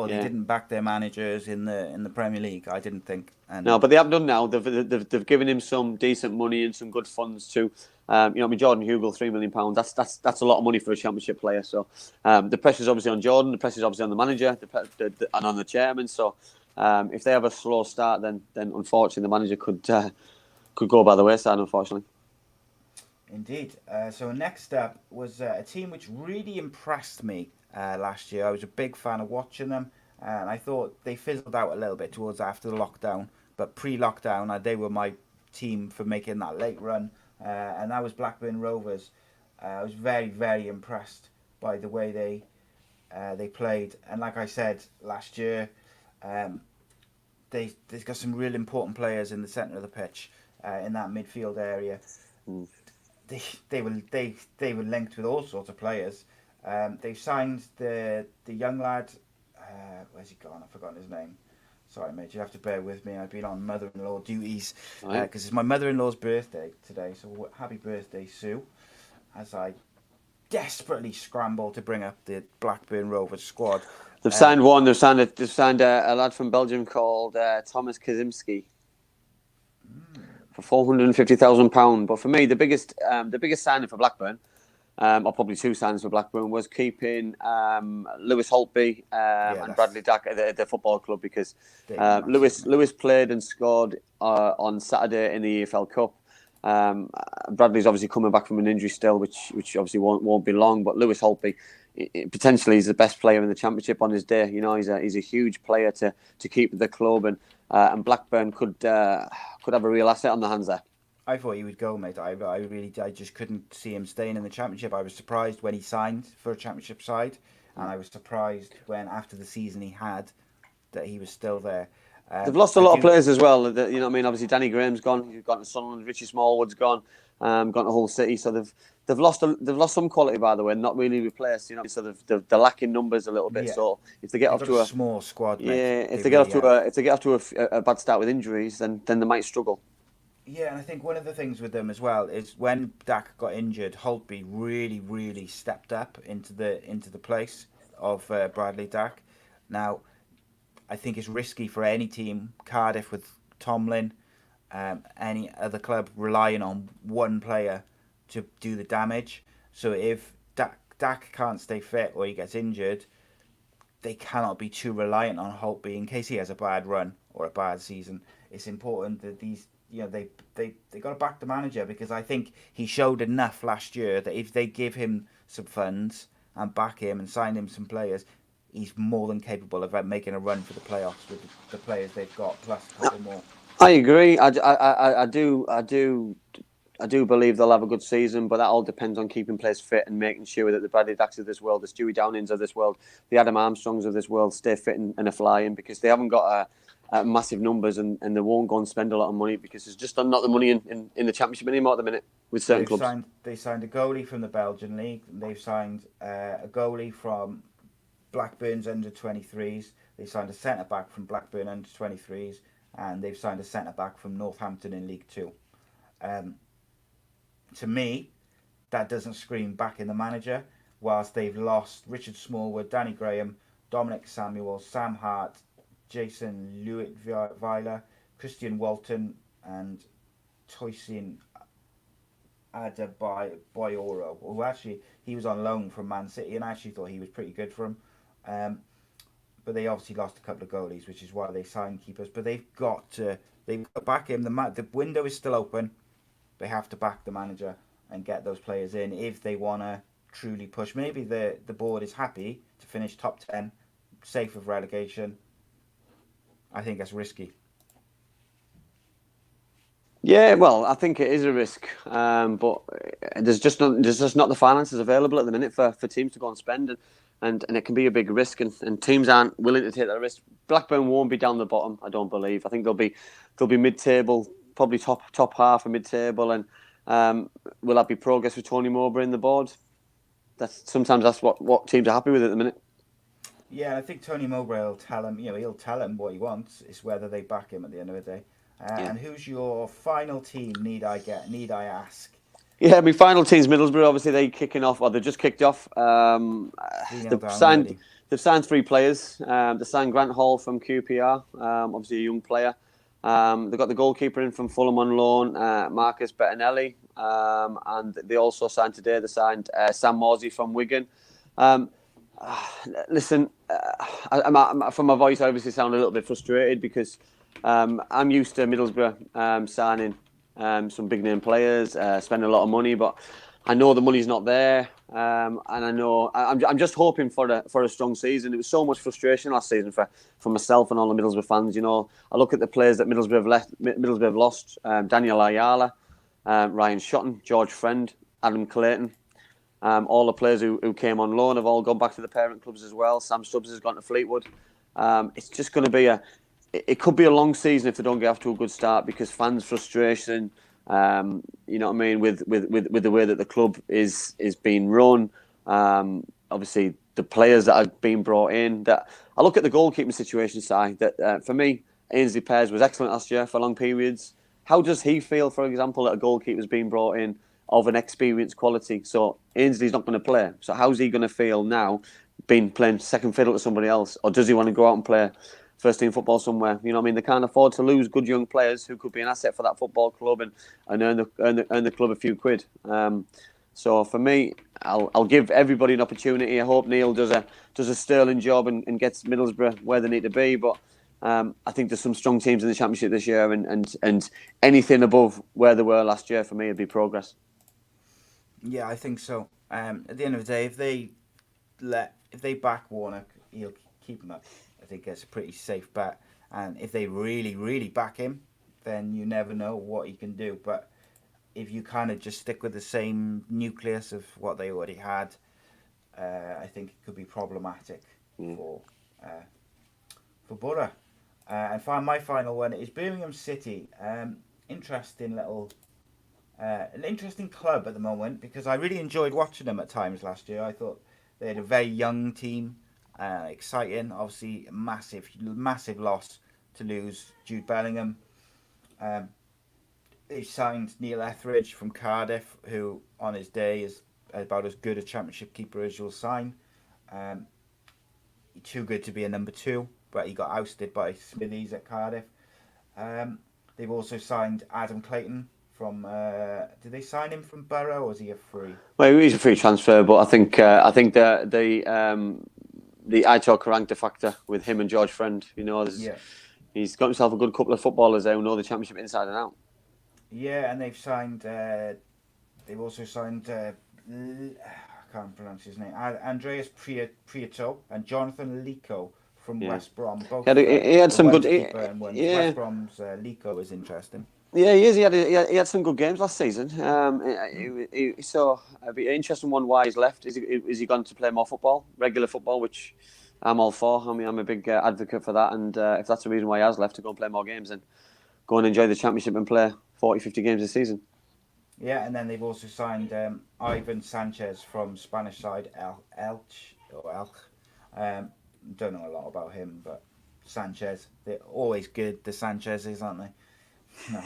didn't back their managers in the Premier League. I didn't think.
No, but they have done now. They've given him some decent money and some good funds too. Jordan Hugill, £3 million. That's a lot of money for a Championship player. So the pressure's obviously on Jordan. The pressure's obviously on the manager and on the chairman. So if they have a slow start, then unfortunately the manager could go by the wayside. Unfortunately.
Indeed. So next up was a team which really impressed me last year. I was a big fan of watching them, and I thought they fizzled out a little bit towards after the lockdown. but pre-lockdown, they were my team for making that late run, and that was Blackburn Rovers. I was very, very impressed by the way they played, and like I said last year, they've got some real important players in the centre of the pitch, in that midfield area. They were linked with all sorts of players. They've signed the young lad. Where's he gone? I've forgotten his name. Sorry, mate. You have to bear with me. I've been on mother-in-law duties because it's my mother-in-law's birthday today. So happy birthday, Sue! As I desperately scramble to bring up the Blackburn Rovers squad.
They've signed one. They've signed a lad from Belgium called Thomas Kazimski for £450,000. But for me, the biggest signing for Blackburn, or probably two signings for Blackburn, was keeping Lewis Holtby and Bradley Dack at the football club, because Lewis played and scored on Saturday in the EFL Cup. Bradley's obviously coming back from an injury still, which obviously won't be long. But Lewis Holtby, potentially, he's the best player in the Championship on his day. You know, he's a huge player to keep at the club, and Blackburn could have a real asset on the hands there.
I thought he would go, mate. I just couldn't see him staying in the Championship. I was surprised when he signed for a Championship side, and I was surprised when, after the season he had, that he was still there.
They've lost a lot of players as well. You know what I mean? Obviously, Danny Graham's gone. You've gone to Sunderland. Richie Smallwood's gone. Gone to Hull City. So they've lost some quality, by the way, not really replaced. You know, so they're lacking numbers a little bit. Yeah. So if they get off to a
small squad,
if they get off to a bad start with injuries, then they might struggle.
Yeah, and I think one of the things with them as well is when Dack got injured, Holtby really, really stepped up into the place of Bradley Dack. Now, I think it's risky for any team, Cardiff with Tomlin, any other club, relying on one player to do the damage. So if Dack can't stay fit or he gets injured, they cannot be too reliant on Holtby in case he has a bad run or a bad season. It's important that these, they got to back the manager, because I think he showed enough last year that if they give him some funds and back him and sign him some players, he's more than capable of making a run for the playoffs with the players they've got, plus a couple more.
I agree. I do believe they'll have a good season, but that all depends on keeping players fit and making sure that the Bradley Dacks of this world, the Stewie Downings of this world, the Adam Armstrongs of this world stay fit and are flying, because they haven't got massive numbers and they won't go and spend a lot of money, because there's just not the money in the Championship anymore at the minute with certain clubs.
They signed a goalie from the Belgian League. They've signed a goalie from Blackburn's under-23s. They signed a centre-back from Blackburn under-23s, and they've signed a centre-back from Northampton in League 2. To me, that doesn't scream back in the manager, whilst they've lost Richard Smallwood, Danny Graham, Dominic Samuel, Sam Hart, Jason Lewitt-Weiler, Christian Walton, and Toysin Adebayor, who actually, he was on loan from Man City, and I actually thought he was pretty good for him. But they obviously lost a couple of goalies, which is why they signed keepers. But they've got to back him. The window is still open. They have to back the manager and get those players in if they want to truly push. Maybe the board is happy to finish top 10, safe of relegation. I think that's risky.
Yeah, well, I think it is a risk, but there's just not the finances available at the minute for teams to go and spend, and it can be a big risk, and teams aren't willing to take that risk. Blackburn won't be down the bottom, I don't believe. I think they'll be mid-table, probably top half of mid-table, and will that be progress with Tony Mowbray in the board? That's what teams are happy with at the minute.
Yeah, I think Tony Mowbray will tell him. He'll tell him what he wants. It's whether they back him at the end of the day. And who's your final team? Need I ask?
Yeah, my final team's Middlesbrough. Obviously, they just kicked off. They've signed 3 players. They signed Grant Hall from QPR, obviously a young player. They've got the goalkeeper in from Fulham on loan, Marcus Bettinelli. And they also signed today, Sam Morsey from Wigan. Listen, from my voice, I obviously sound a little bit frustrated, because I'm used to Middlesbrough signing some big name players, spending a lot of money, but I know the money's not there, and I know I'm just hoping for a strong season. It was so much frustration last season for myself and all the Middlesbrough fans. You know, I look at the players that Middlesbrough have lost: Daniel Ayala, Ryan Shotton, George Friend, Adam Clayton. All the players who came on loan have all gone back to the parent clubs as well. Sam Stubbs has gone to Fleetwood. It's just going to be it could be a long season if they don't get off to a good start because fans' frustration. You know what I mean, with the way that the club is being run. Obviously, the players that have been brought in. That I look at the goalkeeping situation side. That for me, Ainsley Pears was excellent last year for long periods. How does he feel, for example, that a goalkeeper's been brought in of an experienced quality? So Ainsley's not going to play. So how's he going to feel now, playing second fiddle to somebody else, or does he want to go out and play first team football somewhere? You know what I mean? They can't afford to lose good young players who could be an asset for that football club and earn the club a few quid. So for me, I'll give everybody an opportunity. I hope Neil does a sterling job and gets Middlesbrough where they need to be. But I think there's some strong teams in the Championship this year, and anything above where they were last year for me would be progress.
Yeah, I think so. At the end of the day, if they back Warnock, he'll keep him up. I think it's a pretty safe bet. And if they really, really back him, then you never know what he can do. But if you kind of just stick with the same nucleus of what they already had, I think it could be problematic for Boro. And my final one is Birmingham City. Interesting little, an interesting club at the moment because I really enjoyed watching them at times last year. I thought they had a very young team. Exciting, obviously massive loss to lose Jude Bellingham. They signed Neil Etheridge from Cardiff, who on his day is about as good a Championship keeper as you'll sign. Too good to be a number 2, but he got ousted by Smithies at Cardiff. They've also signed Adam Clayton from. Did they sign him from Boro, or is he a free?
Well, he's a free transfer, but I think the Aitor Karangta factor with him and George Friend, you know, he's got himself a good couple of footballers there who know the Championship inside and out.
Yeah, and they've signed. They've also signed. I can't pronounce his name. Andreas Prieto and Jonathan Lico from West Brom. Both.
He had some good.
West Brom's Lico is interesting.
Yeah, he is. He had some good games last season. So it'd be an interesting one why he's left. Is he going to play more football, regular football, which I'm all for. I mean, I'm a big advocate for that. And if that's the reason why he has left, to go and play more games, then go and enjoy the Championship and play 40, 50 games this season.
Yeah, and then they've also signed Ivan Sanchez from Spanish side Elche. Don't know a lot about him, but Sanchez, they're always good. The Sanchezes, aren't they? No,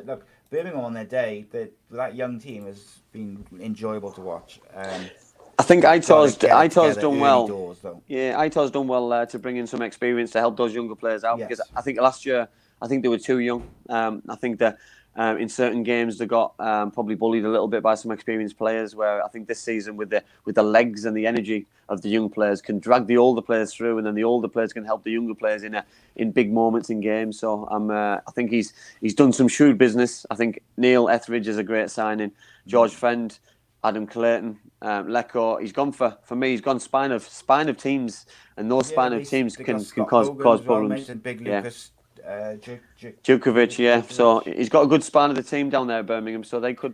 look, Birmingham on their day, that young team has been enjoyable to watch.
I think Aitor's done well.
Doors,
Aitor's done well to bring in some experience to help those younger players out. Yes. Because I think last year, they were too young. I think that in certain games they got probably bullied a little bit by some experienced players. Where I think this season, with the legs and the energy of the young players, can drag the older players through, and then the older players can help the younger players in big moments in games. So I think he's done some shrewd business. I think Neil Etheridge is a great signing. George Friend, Adam Clayton, Lecco. He's gone for me. He's gone spine of teams, and those spine of teams can cause problems.
Big Lucas.
Djukovic, yeah. So he's got a good span of the team down there at Birmingham. So they could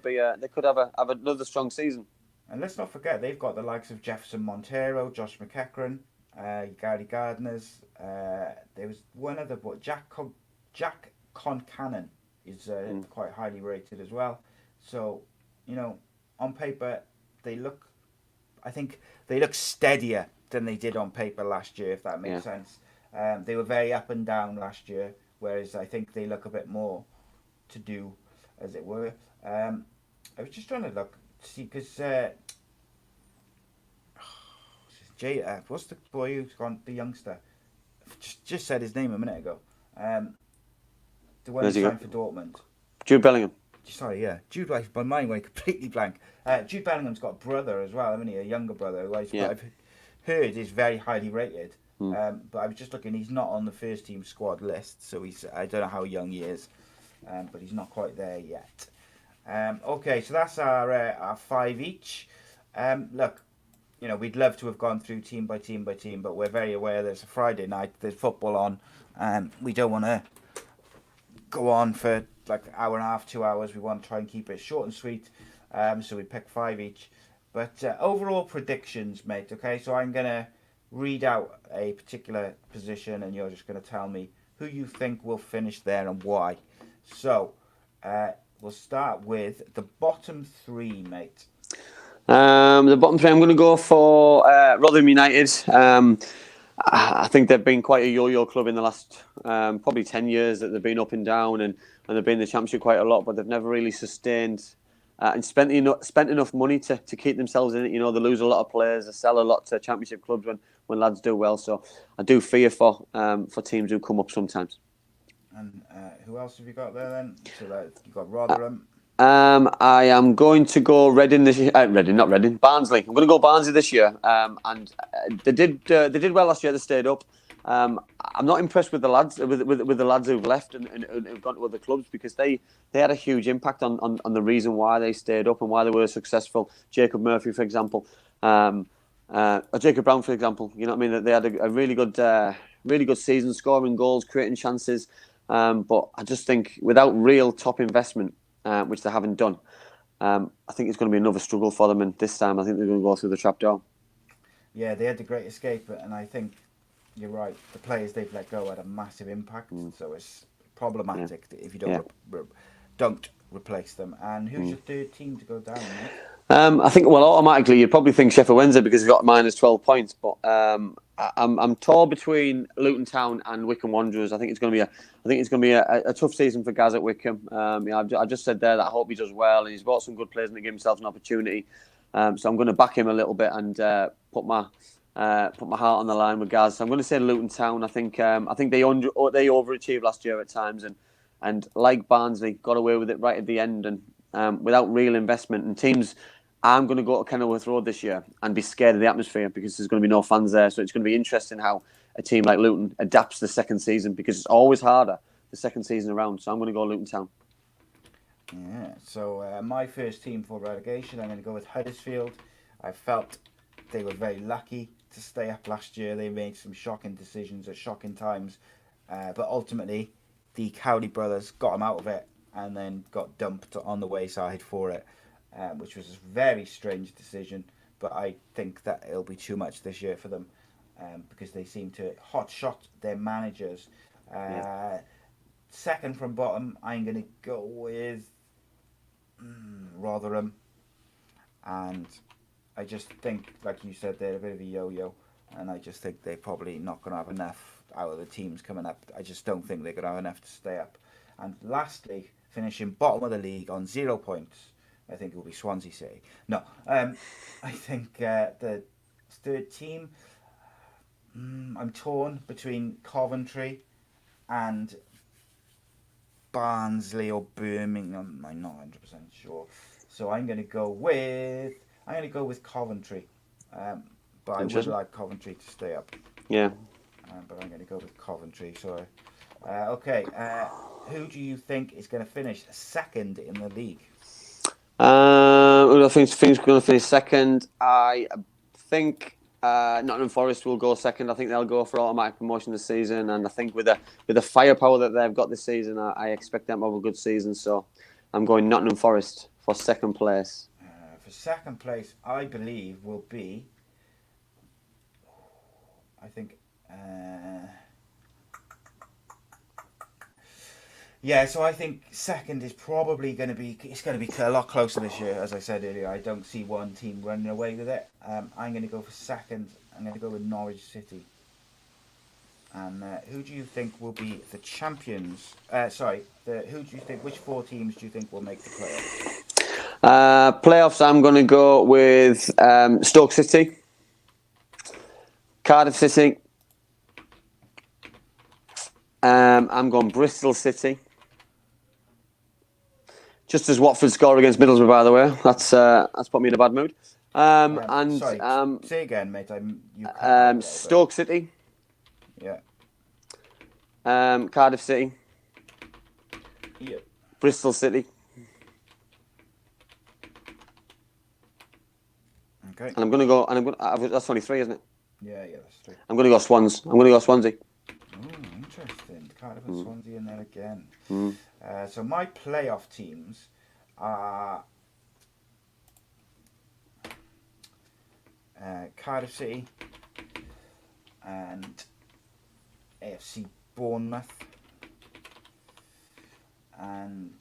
have another strong season.
And let's not forget they've got the likes of Jefferson Montero, Josh McEachran, Gary Gardner's. There was one other, but Jack Concannon is quite highly rated as well. So on paper they look steadier than they did on paper last year, if that makes sense. They were very up and down last year, whereas I think they look a bit more to do, as it were. I was just trying to see because what's the boy who's gone, the youngster? Just said his name a minute ago. The one who signed for Dortmund.
Jude Bellingham.
Sorry, yeah. Jude, my mind went completely blank. Jude Bellingham's got a brother as well, hasn't he? A younger brother who I've heard is very highly rated. But I was just looking, he's not on the first team squad list, so I don't know how young he is, but he's not quite there yet. Okay, so that's our 5 each. Look, we'd love to have gone through team by team by team, but we're very aware there's a Friday night, there's football on, and we don't want to go on for like an hour and a half, 2 hours. We want to try and keep it short and sweet, so we pick 5 each. But overall predictions, mate, okay? So I'm going to read out a particular position, and you're just going to tell me who you think will finish there and why. So, we'll start with the bottom 3, mate.
The bottom 3, I'm going to go for Rotherham United. I think they've been quite a yo-yo club in the last probably 10 years, that they've been up and down, and they've been in the Championship quite a lot, but they've never really sustained and spent enough money to keep themselves in it. They lose a lot of players, they sell a lot to Championship clubs when lads do well. So I do fear for teams who come up sometimes.
And who else have you got there then? So you've got Rotherham.
I am going to go Reading this year. Not Reading. Barnsley. I'm going to go Barnsley this year. And they did well last year. They stayed up. I'm not impressed with the lads with the lads who've left and who've gone to other clubs, because they had a huge impact on the reason why they stayed up and why they were successful. Jacob Murphy, for example, or Jacob Brown, for example. You know what I mean? They had a really good season, scoring goals, creating chances. But I just think without real top investment, which they haven't done, I think it's going to be another struggle for them. And this time, I think they're going to go through the trapdoor. Yeah,
they had the great escape, and I think you're right. The players they've let go had a massive impact, so it's problematic if you don't replace them. And who's your third team to go down, mate?
I think, automatically you'd probably think Sheffield Wednesday, because they've got minus 12 points. But I'm torn between Luton Town and Wiccan Wanderers. I think it's going to be a tough season for Gaz at Wickham. I just said there that I hope he does well, and he's brought some good players and to give himself an opportunity. So I'm going to back him a little bit and put my heart on the line with Gaz. So I'm going to say Luton Town. I think they overachieved last year at times, and like Barnsley, got away with it right at the end, and without real investment. And teams, I'm going to go to Kenilworth Road this year and be scared of the atmosphere, because there's going to be no fans there. So it's going to be interesting how a team like Luton adapts the second season, because it's always harder the second season around. So I'm going to go Luton Town.
Yeah, so my first team for relegation, I'm going to go with Huddersfield. I felt they were very lucky to stay up last year. They made some shocking decisions at shocking times, but ultimately the Cowley brothers got them out of it and then got dumped on the wayside for it, which was a very strange decision. But I think that it'll be too much this year for them, because they seem to hotshot their managers. Second from bottom, I'm going to go with Rotherham, and I just think, like you said, they're a bit of a yo-yo, and I just think they're probably not going to have enough out of the teams coming up. I just don't think they're going to have enough to stay up. And lastly, finishing bottom of the league on 0 points, I think it will be Swansea City. No, I think the third team, I'm torn between Coventry and Barnsley or Birmingham. I'm not 100% sure. So I'm going to go with Coventry. But I would like Coventry to stay up.
Yeah.
But I'm going to go with Coventry. So, okay. Who do you think is going to finish second in the league?
I think Finn's going to finish second. I think Nottingham Forest will go second. I think they'll go for automatic promotion this season, and I think with the firepower that they've got this season, I expect them to have a good season. So I'm going Nottingham Forest for second place.
For second place, I believe will be. I think. Yeah, so I think second is probably going to be. It's going to be a lot closer this year, as I said earlier. I don't see one team running away with it. I'm going to go for second. I'm going to go with Norwich City. And who do you think will be the champions? Who do you think? Which 4 teams do you think will make the playoffs?
Playoffs. I'm going to go with Stoke City, Cardiff City. I'm going Bristol City. Just as Watford score against Middlesbrough, by the way. That's put me in a bad mood.
Say again, mate.
Stoke City.
Yeah.
Cardiff City.
Yeah.
Bristol City.
Okay.
And I'm going to go. That's only 3, isn't it?
Yeah, that's 3.
I'm going to go Swans. I'm going to go Swansea.
Oh, interesting. Cardiff and Swansea in there again.
Mm.
So my playoff teams are Cardiff City and AFC Bournemouth, and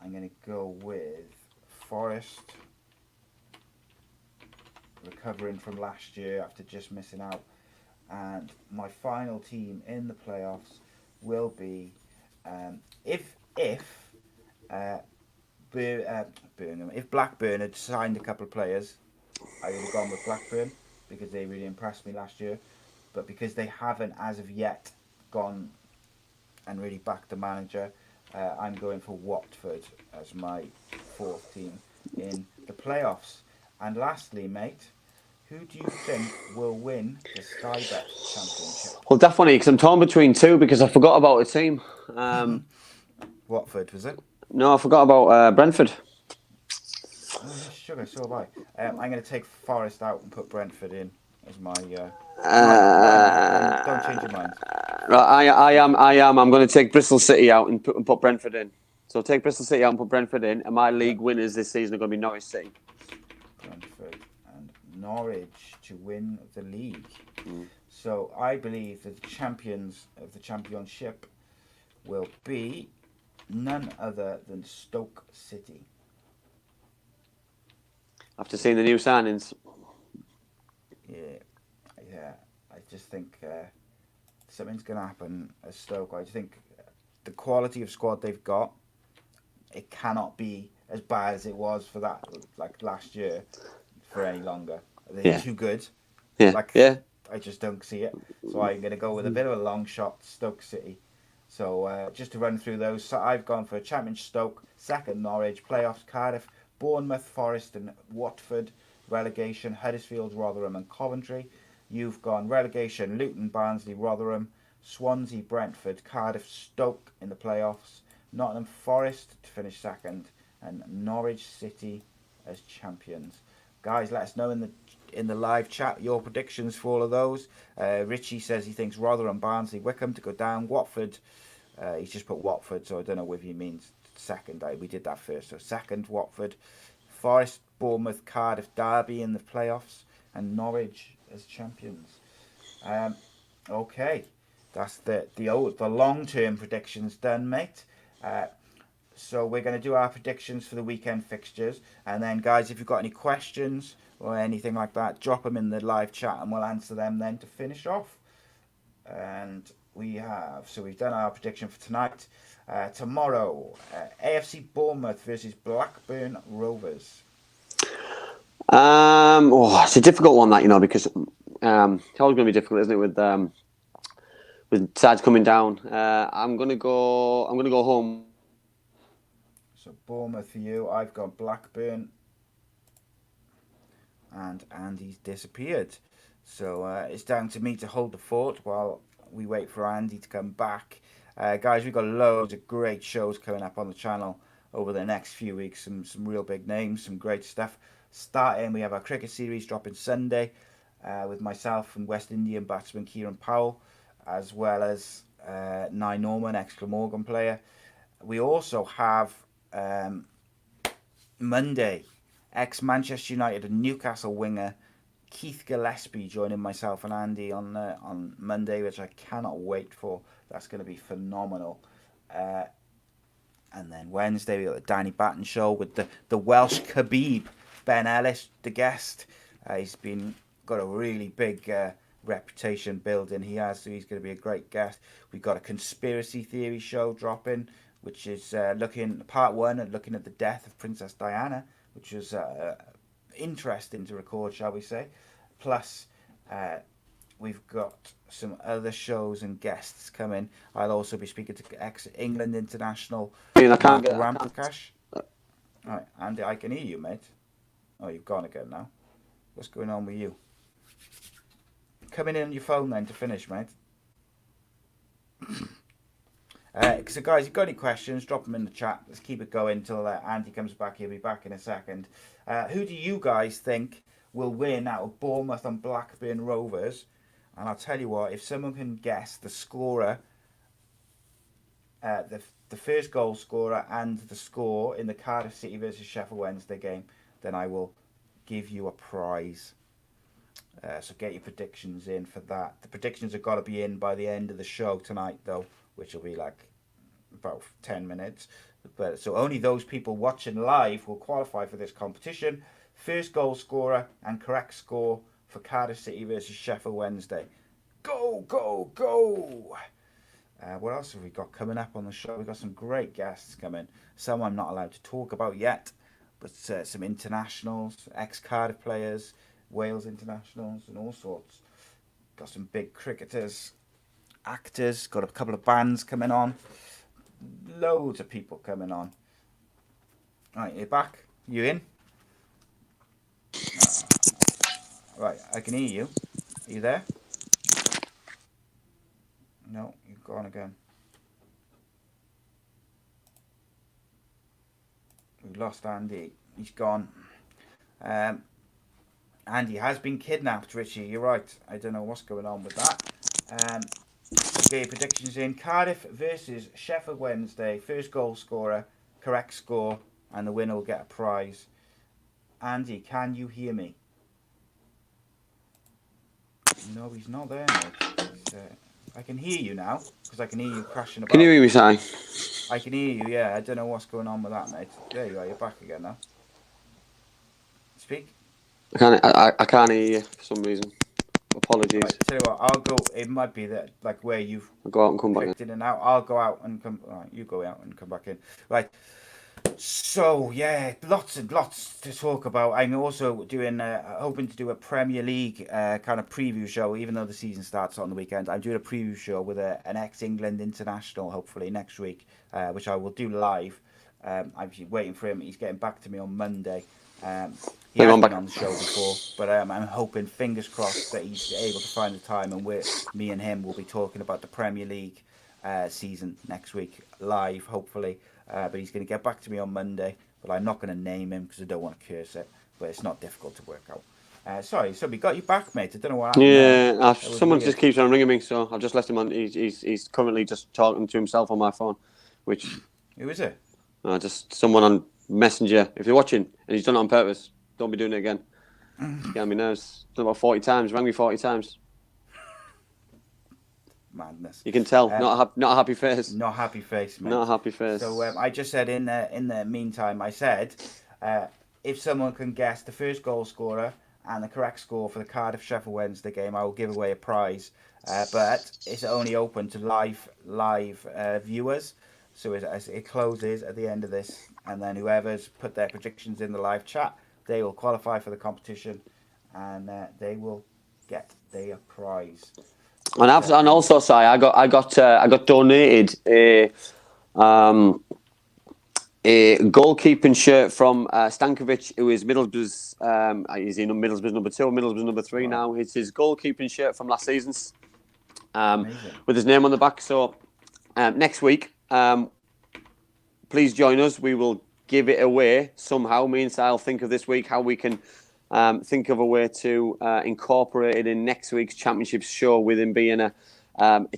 I'm going to go with Forest, recovering from last year after just missing out, and my final team in the playoffs will be Birmingham. If Blackburn had signed a couple of players, I would have gone with Blackburn because they really impressed me last year. But because they haven't, as of yet, gone and really backed the manager, I'm going for Watford as my 4th team in the playoffs. And lastly, mate, who do you think will win the Sky Bet Championship?
Well, that's funny because I'm torn between 2 because I forgot about a team.
Watford, was it?
No, I forgot about Brentford.
Oh, yes, sugar, so have I. I'm going to take Forest out and put Brentford in as my... don't change your mind.
Right, I am. I'm going to take Bristol City out and put Brentford in. So take Bristol City out and put Brentford in. And my league winners this season are going to be Norwich City.
Brentford and Norwich to win the league. So I believe that the champions of the championship will be none other than Stoke City.
After seeing the new signings.
Yeah. I just think something's going to happen at Stoke. I think the quality of squad they've got, it cannot be as bad as it was for that, like last year, for any longer. They're too good.
Yeah.
I just don't see it. So I'm going to go with a bit of a long shot, Stoke City. So just to run through those, so I've gone for a Championship Stoke, 2nd Norwich, playoffs Cardiff, Bournemouth, Forest and Watford, relegation Huddersfield, Rotherham and Coventry. You've gone relegation Luton, Barnsley, Rotherham, Swansea, Brentford, Cardiff, Stoke in the playoffs, Nottingham Forest to finish 2nd, and Norwich City as champions. Guys, let us know in the live chat your predictions for all of those. Richie says he thinks Rotherham, Barnsley, Wickham to go down. Watford, he's just put Watford, so I don't know if he means 2nd. We did that first. So 2nd, Watford. Forest, Bournemouth, Cardiff, Derby in the playoffs, and Norwich as champions. Okay, that's the long-term predictions done, mate. So we're going to do our predictions for the weekend fixtures, and then guys, if you've got any questions or anything like that, drop them in the live chat and we'll answer them then to finish off. And we've done our prediction for tonight. Tomorrow, AFC Bournemouth versus Blackburn Rovers.
It's a difficult one, that, because it's always going to be difficult, isn't it, with sides coming down. I'm gonna go home.
So Bournemouth for you. I've got Blackburn, and Andy's disappeared. So it's down to me to hold the fort while we wait for Andy to come back. Guys, we've got loads of great shows coming up on the channel over the next few weeks. Some real big names, some great stuff. Starting, we have our cricket series dropping Sunday with myself and West Indian batsman Kieran Powell, as well as Nye Norman, ex-Glamorgan player. We also have Monday, ex-Manchester United and Newcastle winger Keith Gillespie joining myself and Andy on Monday, which I cannot wait for. That's going to be phenomenal. And then Wednesday, we got the Danny Batten show with the Welsh Khabib, Ben Ellis, the guest. He's got a really big reputation building he has, so he's going to be a great guest. We've got a conspiracy theory show dropping, which is part 1 and looking at the death of Princess Diana, which was interesting to record, shall we say. Plus, we've got some other shows and guests coming. I'll also be speaking to ex-England international Ramprakash. Alright, Andy, I can hear you, mate. Oh, you've gone again now. What's going on with you? Coming in on your phone then to finish, mate. So guys, if you've got any questions, drop them in the chat. Let's keep it going until Andy comes back. He'll be back in a second. Who do you guys think will win out of Bournemouth and Blackburn Rovers. And I'll tell you what, if someone can guess the scorer, the first goal scorer and the score in the Cardiff City versus Sheffield Wednesday game, then I will give you a prize. So get your predictions in for that. The predictions have got to be in by the end of the show tonight, though, which will be like about 10 minutes. But so only those people watching live will qualify for this competition. First goal scorer and correct score for Cardiff City versus Sheffield Wednesday. Go, go, go! What else have we got coming up on the show? We've got some great guests coming. Some I'm not allowed to talk about yet, but some internationals, ex-Cardiff players, Wales internationals, and all sorts. Got some big cricketers, actors, got a couple of bands coming on. Loads of people coming on. Right, you're back? You in? Right, I can hear you. Are you there? No, you've gone again. We lost Andy. He's gone. Andy has been kidnapped, Richie. You're right. I don't know what's going on with that. Get your predictions in. Cardiff versus Sheffield Wednesday. First goal scorer, correct score, and the winner will get a prize. Andy, can you hear me? No, he's not there, mate. I can hear you now, because I can hear you crashing about.
Can you hear me, Si?
I can hear you, yeah. I don't know what's going on with that, mate. There you are. You're back again now. Speak.
I can't hear you for some reason. Apologies.
Right, tell you what, I'll go. It might be that, like, where you've
I'll go out and come back
in and out. I'll go out and come. Right, you go out and come back in. Right. So yeah, lots and lots to talk about. I'm also doing, hoping to do a Premier League kind of preview show, even though the season starts on the weekend. I'm doing a preview show with an ex-England international, hopefully next week, which I will do live. I'm actually waiting for him. He's getting back to me on Monday. He has been on the show before, but I'm hoping, fingers crossed, that he's able to find the time, and me and him will be talking about the Premier League season next week live, hopefully. But he's going to get back to me on Monday, but I'm not going to name him because I don't want to curse it, but it's not difficult to work out. Sorry, so we got you back, mate. I don't know what happened.
Yeah, someone just keeps on ringing me, so I've just left him on. He's currently just talking to himself on my phone, which...
Who is it?
Just someone on Messenger. If you're watching and he's done it on purpose, don't be doing it again. Get on my nerves. Done about 40 times. Rang me 40 times.
Madness.
You can tell. Not a happy face.
Not happy face, mate.
Not a happy face.
So I just said in the meantime, I said if someone can guess the first goal scorer and the correct score for the Cardiff Sheffield Wednesday game, I will give away a prize. But it's only open to live viewers. So it closes at the end of this, and then whoever's put their predictions in the live chat, they will qualify for the competition, and they will get their prize.
And also, Si, I got donated a goalkeeping shirt from Stankovic, who is Middlesbrough's. He's in Middlesbrough's number 2, Middlesbrough's number 3 now. It's his goalkeeping shirt from last season's, with his name on the back. So next week, please join us. We will give it away somehow. Me and Si will think of this week how we can think of a way to incorporate it in next week's championship show with him being a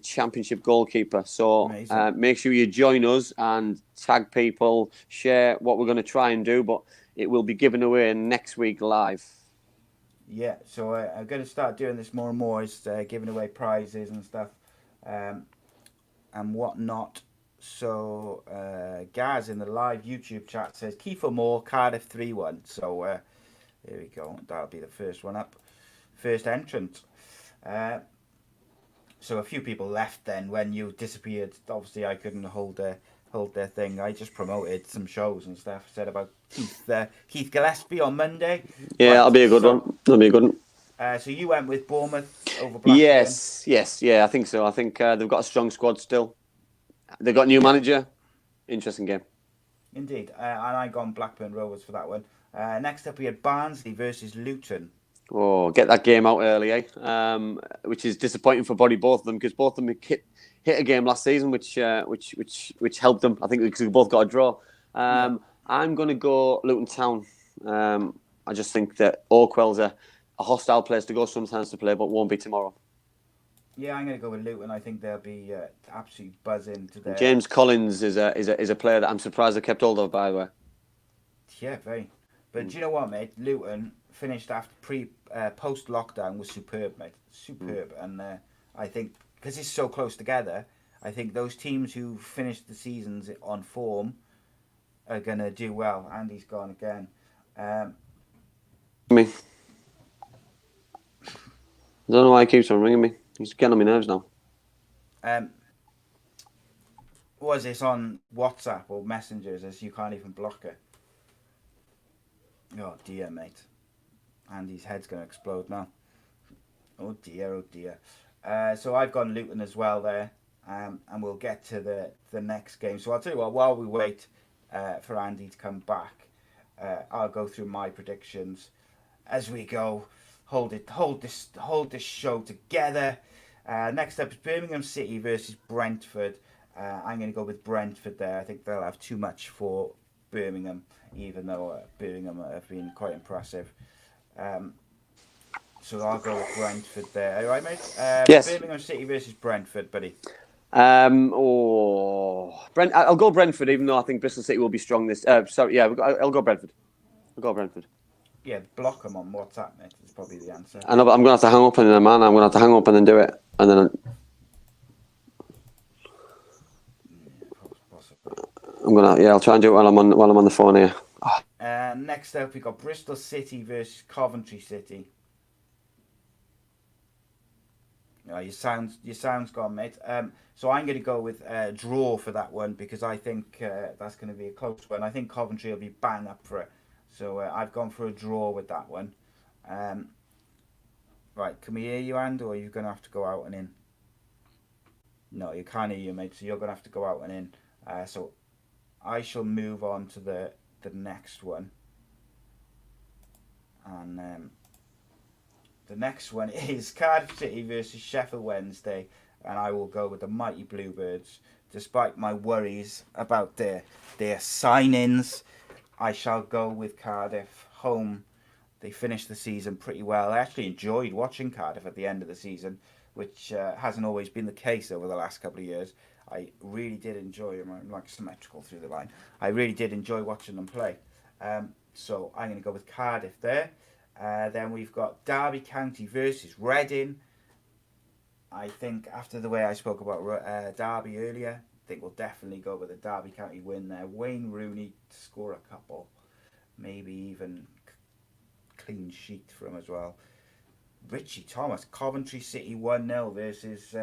championship goalkeeper. So make sure you join us and tag people, share what we're going to try and do, but it will be given away next week live. Yeah,
so I'm going to start doing this more and more, is giving away prizes and stuff and whatnot. So Gaz in the live YouTube chat says Kiefer Moore, Cardiff 3-1. So here we go. That'll be the first one up. First entrant. So a few people left then when you disappeared. Obviously, I couldn't hold their thing. I just promoted some shows and stuff. Said about Keith Gillespie on Monday.
Yeah, that'll be a good one. That'll be a good one.
So you went with Bournemouth over Blackburn?
Yes. Yeah, I think so. I think they've got a strong squad still. They've got a new manager. Interesting game.
Indeed. And I gone Blackburn Rovers for that one. Next up, we had Barnsley versus Luton.
Oh, get that game out early, eh? Which is disappointing for both of them, because both of them hit a game last season, which helped them. I think because we both got a draw. I'm going to go Luton Town. I just think that Oakwell's a hostile place to go sometimes to play, but won't be tomorrow.
Yeah, I'm going to go with Luton. I think they'll be absolutely buzzing today.
James Collins is a player that I'm surprised they kept hold of, by the way.
Yeah, very. But do you know what, mate? Luton finished after post lockdown was superb, mate. Superb, and I think because it's so close together, I think those teams who finished the seasons on form are gonna do well. Andy's gone again.
Me. I don't know why he keeps on ringing me. He's getting on my nerves now.
Was this on WhatsApp or messengers? As you can't even block it. Oh dear, mate. Andy's head's gonna explode now. Oh dear, oh dear. So I've gone Luton as well there, and we'll get to the next game. So I'll tell you what. While we wait for Andy to come back, I'll go through my predictions as we go. Hold this show together. Next up is Birmingham City versus Brentford. I'm going to go with Brentford there. I think they'll have too much for Birmingham, even though Birmingham have been quite impressive. So I'll go with Brentford there. All right, mate?
Yes.
Birmingham City versus Brentford, buddy.
I'll go Brentford, even though I think Bristol City will be strong this. I'll go Brentford. I'll go Brentford.
Yeah, block them on WhatsApp, mate. That's probably the answer.
I know, but I'm going to have to hang up and then, man. I'm going to have to hang up and then do it, and then I'll try and do it while I'm on the phone here.
Next up, we got Bristol City versus Coventry City. Your sound's gone, mate. So I'm going to go with draw for that one because I think that's going to be a close one. I think Coventry will be bang up for it. So I've gone for a draw with that one. Right, can we hear you, Andy, or are you going to have to go out and in? No, you can't hear you, mate, so you're going to have to go out and in. So I shall move on to the next one. And the next one is Cardiff City versus Sheffield Wednesday. And I will go with the mighty Bluebirds. Despite my worries about their signings, I shall go with Cardiff home. They finished the season pretty well. I actually enjoyed watching Cardiff at the end of the season, which hasn't always been the case over the last couple of years. I really did enjoy them. I'm like symmetrical through the line. I really did enjoy watching them play. So I'm going to go with Cardiff there. Then we've got Derby County versus Reading. I think after the way I spoke about Derby earlier, I think we'll definitely go with a Derby County win there. Wayne Rooney to score a couple, maybe even clean sheet for him as well. Richie Thomas, Coventry City 1-0 versus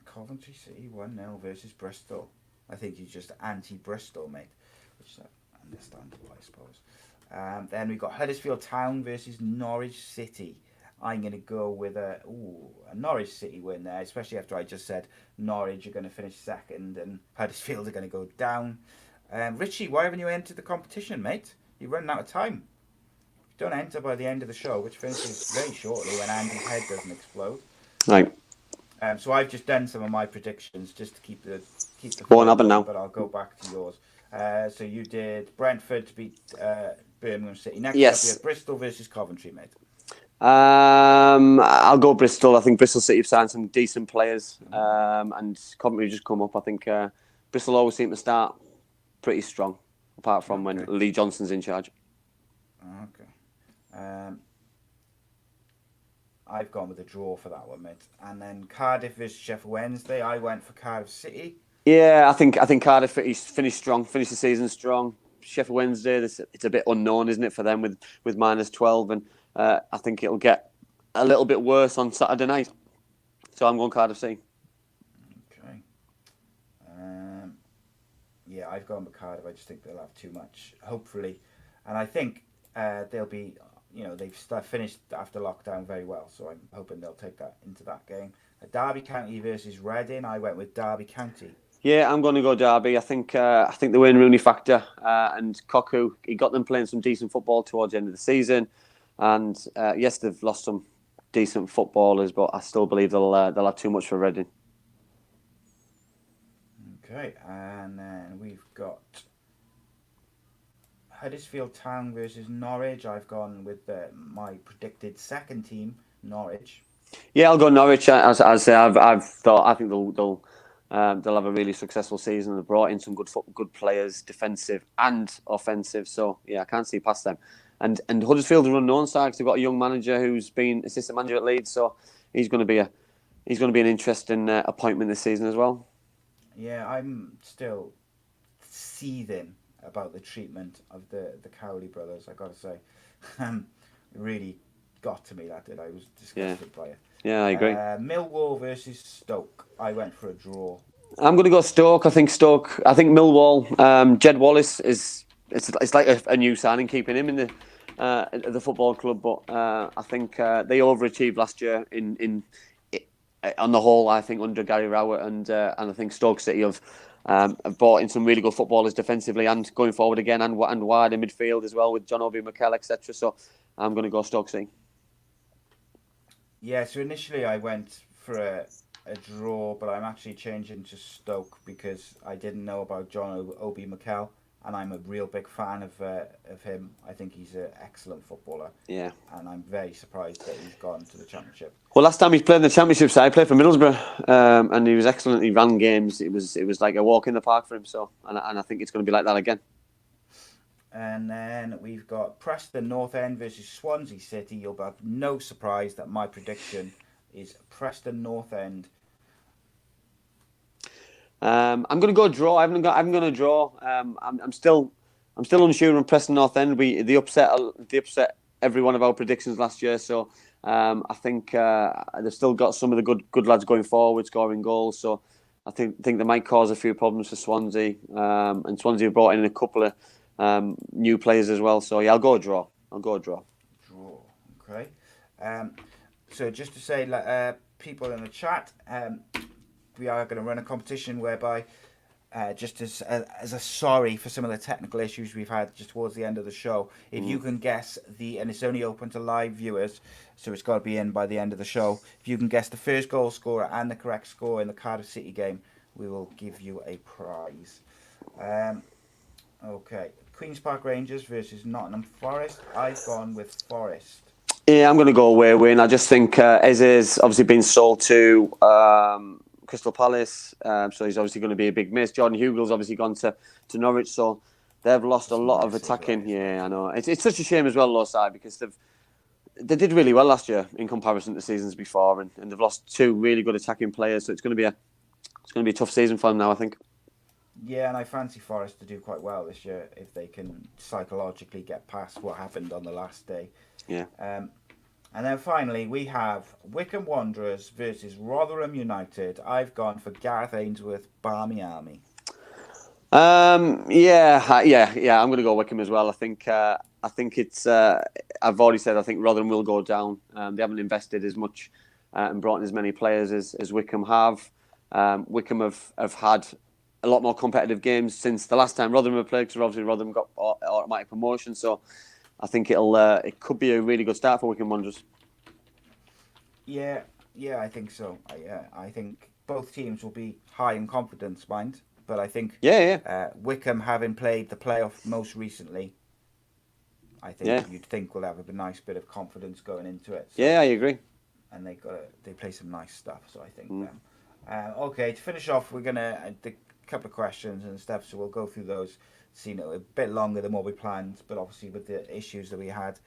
Coventry City 1-0 versus Bristol. I think he's just anti-Bristol, mate, which is understandable, I suppose. Then we've got Huddersfield Town versus Norwich City. I'm going to go with a Norwich City win there, especially after I just said Norwich are going to finish second and Huddersfield are going to go down. Richie, why haven't you entered the competition, mate? You're running out of time. If you don't enter by the end of the show, which finishes very shortly when Andy's head doesn't explode.
Right.
So I've just done some of my predictions just to keep the
Going up and now.
But I'll go back to yours. So you did Brentford to beat Birmingham City. Next
Yes.
up, we have Bristol versus Coventry, mate.
I'll go Bristol. I think Bristol City have signed some decent players, and Coventry just come up. I think Bristol always seem to start pretty strong, apart from when Lee Johnson's in charge.
Okay. I've gone with a draw for that one, mate. And then Cardiff versus Sheffield Wednesday. I went for Cardiff City.
Yeah, I think Cardiff finished strong, finished the season strong. Sheffield Wednesday, it's a bit unknown, isn't it, for them with minus 12, and I think it'll get a little bit worse on Saturday night. So I'm going Cardiff City.
Okay. Yeah, I've gone with Cardiff. I just think they'll have too much, hopefully. And I think they'll be, they've finished after lockdown very well. So I'm hoping they'll take that into that game. Derby County versus Reading. I went with Derby County. Yeah,
I'm going to go Derby. I think the Wayne Rooney factor and Koku, he got them playing some decent football towards the end of the season. And yes, they've lost some decent footballers, but I still believe they'll have too much for Reading.
Okay, and then we've got Huddersfield Town versus Norwich. I've gone with my predicted second team, Norwich.
Yeah, I'll go Norwich. As I say, I think they'll have a really successful season. They've brought in some good players, defensive and offensive. So yeah, I can't see past them. And Huddersfield are an unknown side because they've got a young manager who's been assistant manager at Leeds. So he's going to be an interesting appointment this season as well.
Yeah, I'm still seething about the treatment of the Cowley brothers. I got to say, it really got to me. That did. I was disgusted by it.
Yeah, I agree.
Millwall versus Stoke. I went for a draw.
I'm going to go Stoke. I think Millwall. Jed Wallace it's like a new signing, keeping him in the football club. But I think they overachieved last year on the whole. I think under Gary Rowett and I think Stoke City have brought in some really good footballers defensively and going forward again and wide in midfield as well with John Obi Mikel, etc. So I'm going to go Stoke City.
Yeah, so initially I went for a draw, but I'm actually changing to Stoke because I didn't know about John Obi Mikel, and I'm a real big fan of him. I think he's an excellent footballer.
Yeah.
And I'm very surprised that he's gone to the Championship.
Well, last time he played in the Championship side, he played for Middlesbrough, and he was excellent. He ran games. It was like a walk in the park for him. So, and I think it's going to be like that again.
And then we've got Preston North End versus Swansea City. You'll have no surprise that my prediction is Preston North End.
I'm going to go draw. I'm going to draw. I'm still unsure on Preston North End. They upset every one of our predictions last year. So I think they've still got some of the good lads going forward, scoring goals. So I think they might cause a few problems for Swansea. And Swansea have brought in a couple of new players as well. So yeah, I'll go draw. Draw.
Okay. So just to say, people in the chat, we are going to run a competition whereby, just as a sorry for some of the technical issues we've had just towards the end of the show, if you can guess and it's only open to live viewers, so it's got to be in by the end of the show. If you can guess the first goal scorer and the correct score in the Cardiff City game, we will give you a prize. Okay, Queen's Park Rangers versus Nottingham Forest. I've gone with Forest.
Yeah, I'm going to go away win. I just think Eze's obviously been sold to Crystal Palace, so he's obviously going to be a big miss. Jordan Hugel's obviously gone to Norwich, so they've lost a lot of attacking. Yeah, I know. It's such a shame as well, low side, because they did really well last year in comparison to seasons before, and they've lost two really good attacking players. So it's going to be a tough season for them now, I think.
Yeah, and I fancy Forest to do quite well this year if they can psychologically get past what happened on the last day.
Yeah.
And then finally, we have Wickham Wanderers versus Rotherham United. I've gone for Gareth Ainsworth, Barmy Army.
Yeah. I'm going to go Wickham as well. I think it's. I've already said I think Rotherham will go down. They haven't invested as much and brought in as many players as Wickham have. Wickham have had a lot more competitive games since the last time Rotherham have played, because obviously Rotherham got automatic promotion. So I think it could be a really good start for Wickham Wanderers.
Yeah, I think so. I think both teams will be high in confidence, mind. But I think Wickham, having played the playoff most recently, I think you'd think will have a nice bit of confidence going into it. So,
yeah, I agree.
And they play some nice stuff. So I think. Okay, to finish off, we're gonna a couple of questions and stuff. So we'll go through those. It's, a bit longer than what we planned, but obviously with the issues that we had,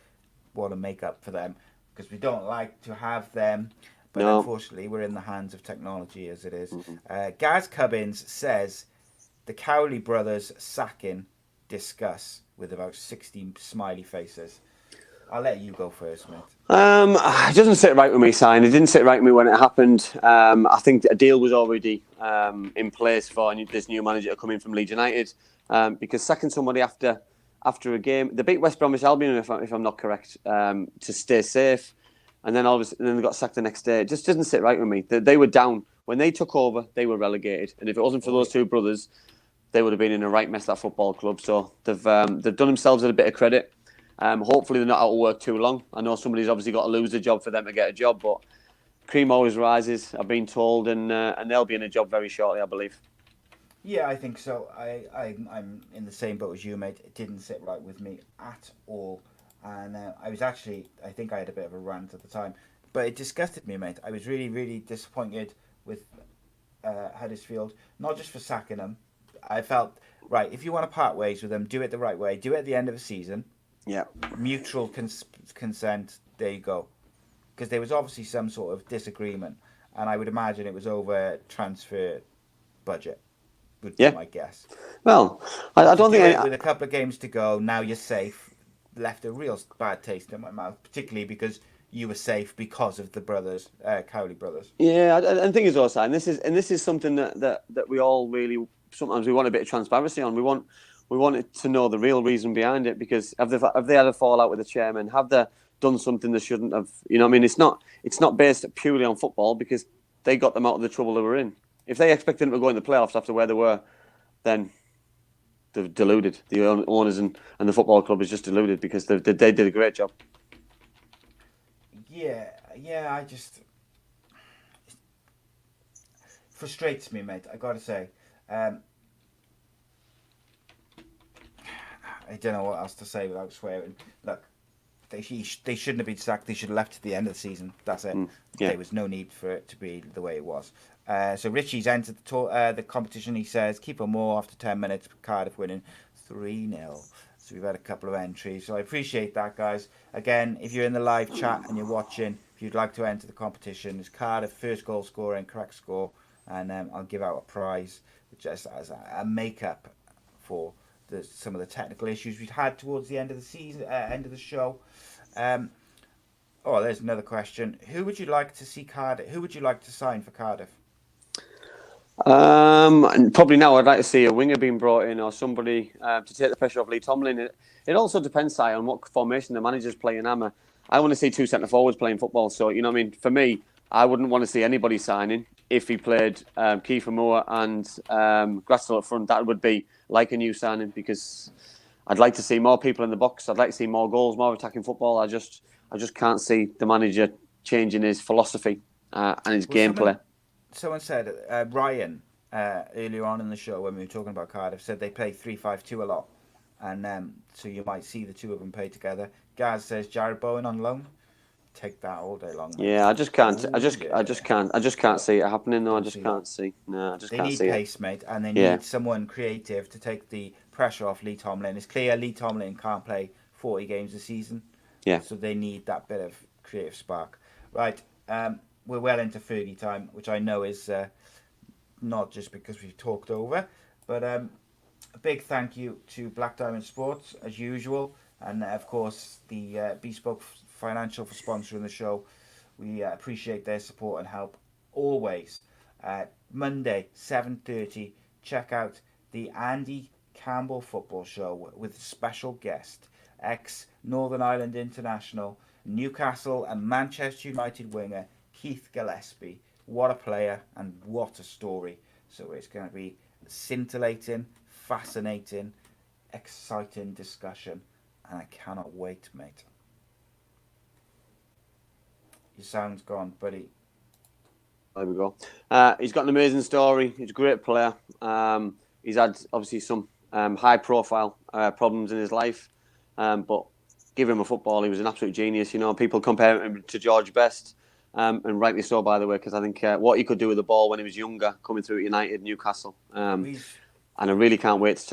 want to make up for them because we don't like to have them. But unfortunately, we're in the hands of technology as it is. Gaz Cubbins says the Cowley brothers sacking, discuss, with about 16 smiley faces. I'll let you go first, mate.
It doesn't sit right with me, Sign. It didn't sit right with me when it happened. I think a deal was already in place for this new manager to come in from Leeds United. Because sacking somebody after a game, they beat West Bromwich Albion, if I'm not correct, to stay safe, and then they got sacked the next day. It just doesn't sit right with me. They were down when they took over. They were relegated, and if it wasn't for those two brothers, they would have been in a right mess, that football club. So they've done themselves a bit of credit. Hopefully they're not out of work too long. I know somebody's obviously got to lose a job for them to get a job, but cream always rises, I've been told, and they'll be in a job very shortly, I believe.
Yeah, I think so. I'm in the same boat as you, mate. It didn't sit right with me at all. And I think I had a bit of a rant at the time. But it disgusted me, mate. I was really, really disappointed with Huddersfield. Not just for sacking them. I felt, right, if you want to part ways with them, do it the right way. Do it at the end of the season.
Yeah.
Mutual consent, there you go. Because there was obviously some sort of disagreement. And I would imagine it was over transfer budget. Would be my guess.
Well, I don't think...
With a couple of games to go, now you're safe. Left a real bad taste in my mouth, particularly because you were safe because of the brothers, Cowley brothers.
Yeah, and the thing is also, and this is something that we all really, sometimes we want a bit of transparency on. We want to know the real reason behind it, because have they had a fallout with the chairman? Have they done something they shouldn't have? You know what I mean? It's not based purely on football, because they got them out of the trouble they were in. If they expected them to go in the playoffs after where they were, then they're deluded. The owners and the football club is just deluded, because they did a great job.
Yeah, I just... It frustrates me, mate, I gotta say. I don't know what else to say without swearing. Look, they shouldn't have been sacked. They should have left at the end of the season. That's it.
Yeah.
There was no need for it to be the way it was. So Richie's entered the competition. He says, keep on more after 10 minutes. Cardiff winning 3-0. So we've had a couple of entries. So I appreciate that, guys. Again, if you're in the live chat and you're watching, if you'd like to enter the competition, it's Cardiff first goal scorer and correct score. And I'll give out a prize just as a make-up for some of the technical issues we've had towards the end of the season, end of the show. There's another question. Who would you like to see Cardiff? Who would you like to sign for Cardiff?
And probably now I'd like to see a winger being brought in, or somebody to take the pressure off Lee Tomlin. It also depends, Si, on what formation the manager's playing. I want to see two centre forwards playing football. So, you know what I mean? For me, I wouldn't want to see anybody signing if he played Kiefer Moore and Gratzel up front. That would be like a new signing, because I'd like to see more people in the box. I'd like to see more goals, more attacking football. I just can't see the manager changing his philosophy and his gameplay.
Someone said, Ryan, earlier on in the show when we were talking about Cardiff, said they play 3-5-2 a lot. And so you might see the two of them play together. Gaz says, Jared Bowen on loan. Take that all day long. Mate.
Yeah, I just can't. I just can't see it happening. No, I just can't see. No, I just can't see it.
They need pace, mate, and they need someone creative to take the pressure off Lee Tomlin. It's clear Lee Tomlin can't play 40 games a season.
Yeah.
So they need that bit of creative spark. Right. We're well into Fergie time, which I know is not just because we've talked over, but a big thank you to Black Diamond Sports as usual, and of course the Bespoke Financial for sponsoring the show. We appreciate their support and help always. Monday 7:30, check out the Andy Campbell Football Show with a special guest, ex-Northern Ireland international, Newcastle and Manchester United winger Keith Gillespie. What a player and what a story. So it's going to be scintillating, fascinating, exciting discussion, and I cannot wait, mate. Your sound's gone, buddy.
There we go. He's got an amazing story. He's a great player. He's had obviously some high-profile problems in his life, but give him a football, he was an absolute genius. You know, people compare him to George Best, and rightly so, by the way, because I think what he could do with the ball when he was younger, coming through at United, Newcastle, and I really can't wait to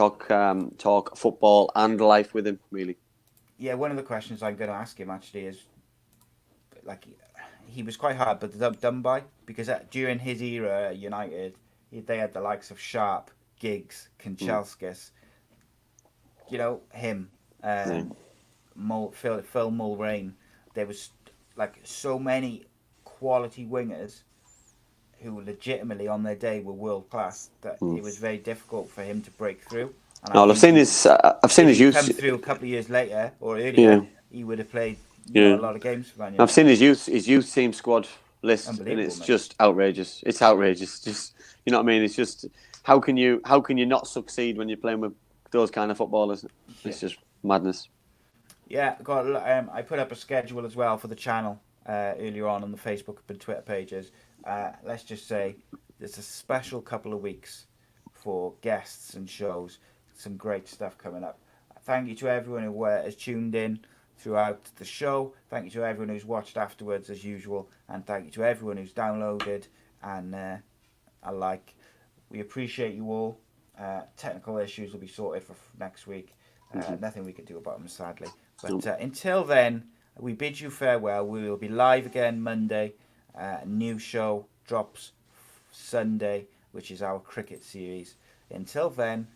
talk football and life with him. Really. Yeah,
one of the questions I'm going to ask him actually is, like, he was quite hard, but done by, because during his era at United, they had the likes of Sharp, Giggs, Kanchelskis, you know, him, Phil Mulrain. There was like so many quality wingers who legitimately on their day were world class that it was very difficult for him to break through. And
I've seen his youth
come through a couple of years later or earlier. He would have played a lot of games for Man United.
I've seen his youth team squad list, and it's just outrageous. It's outrageous. Just, you know what I mean? It's just how can you not succeed when you're playing with those kind of footballers? It's just madness.
Yeah, I put up a schedule as well for the channel earlier on the Facebook and Twitter pages. Let's just say there's a special couple of weeks for guests and shows. Some great stuff coming up. Thank you to everyone who has tuned in throughout the show. Thank you to everyone who's watched afterwards as usual, and thank you to everyone who's downloaded and we appreciate you all. Technical issues will be sorted for next week. Nothing we can do about them, sadly. But until then, we bid you farewell. We will be live again Monday. New show drops Sunday, which is our cricket series. Until then,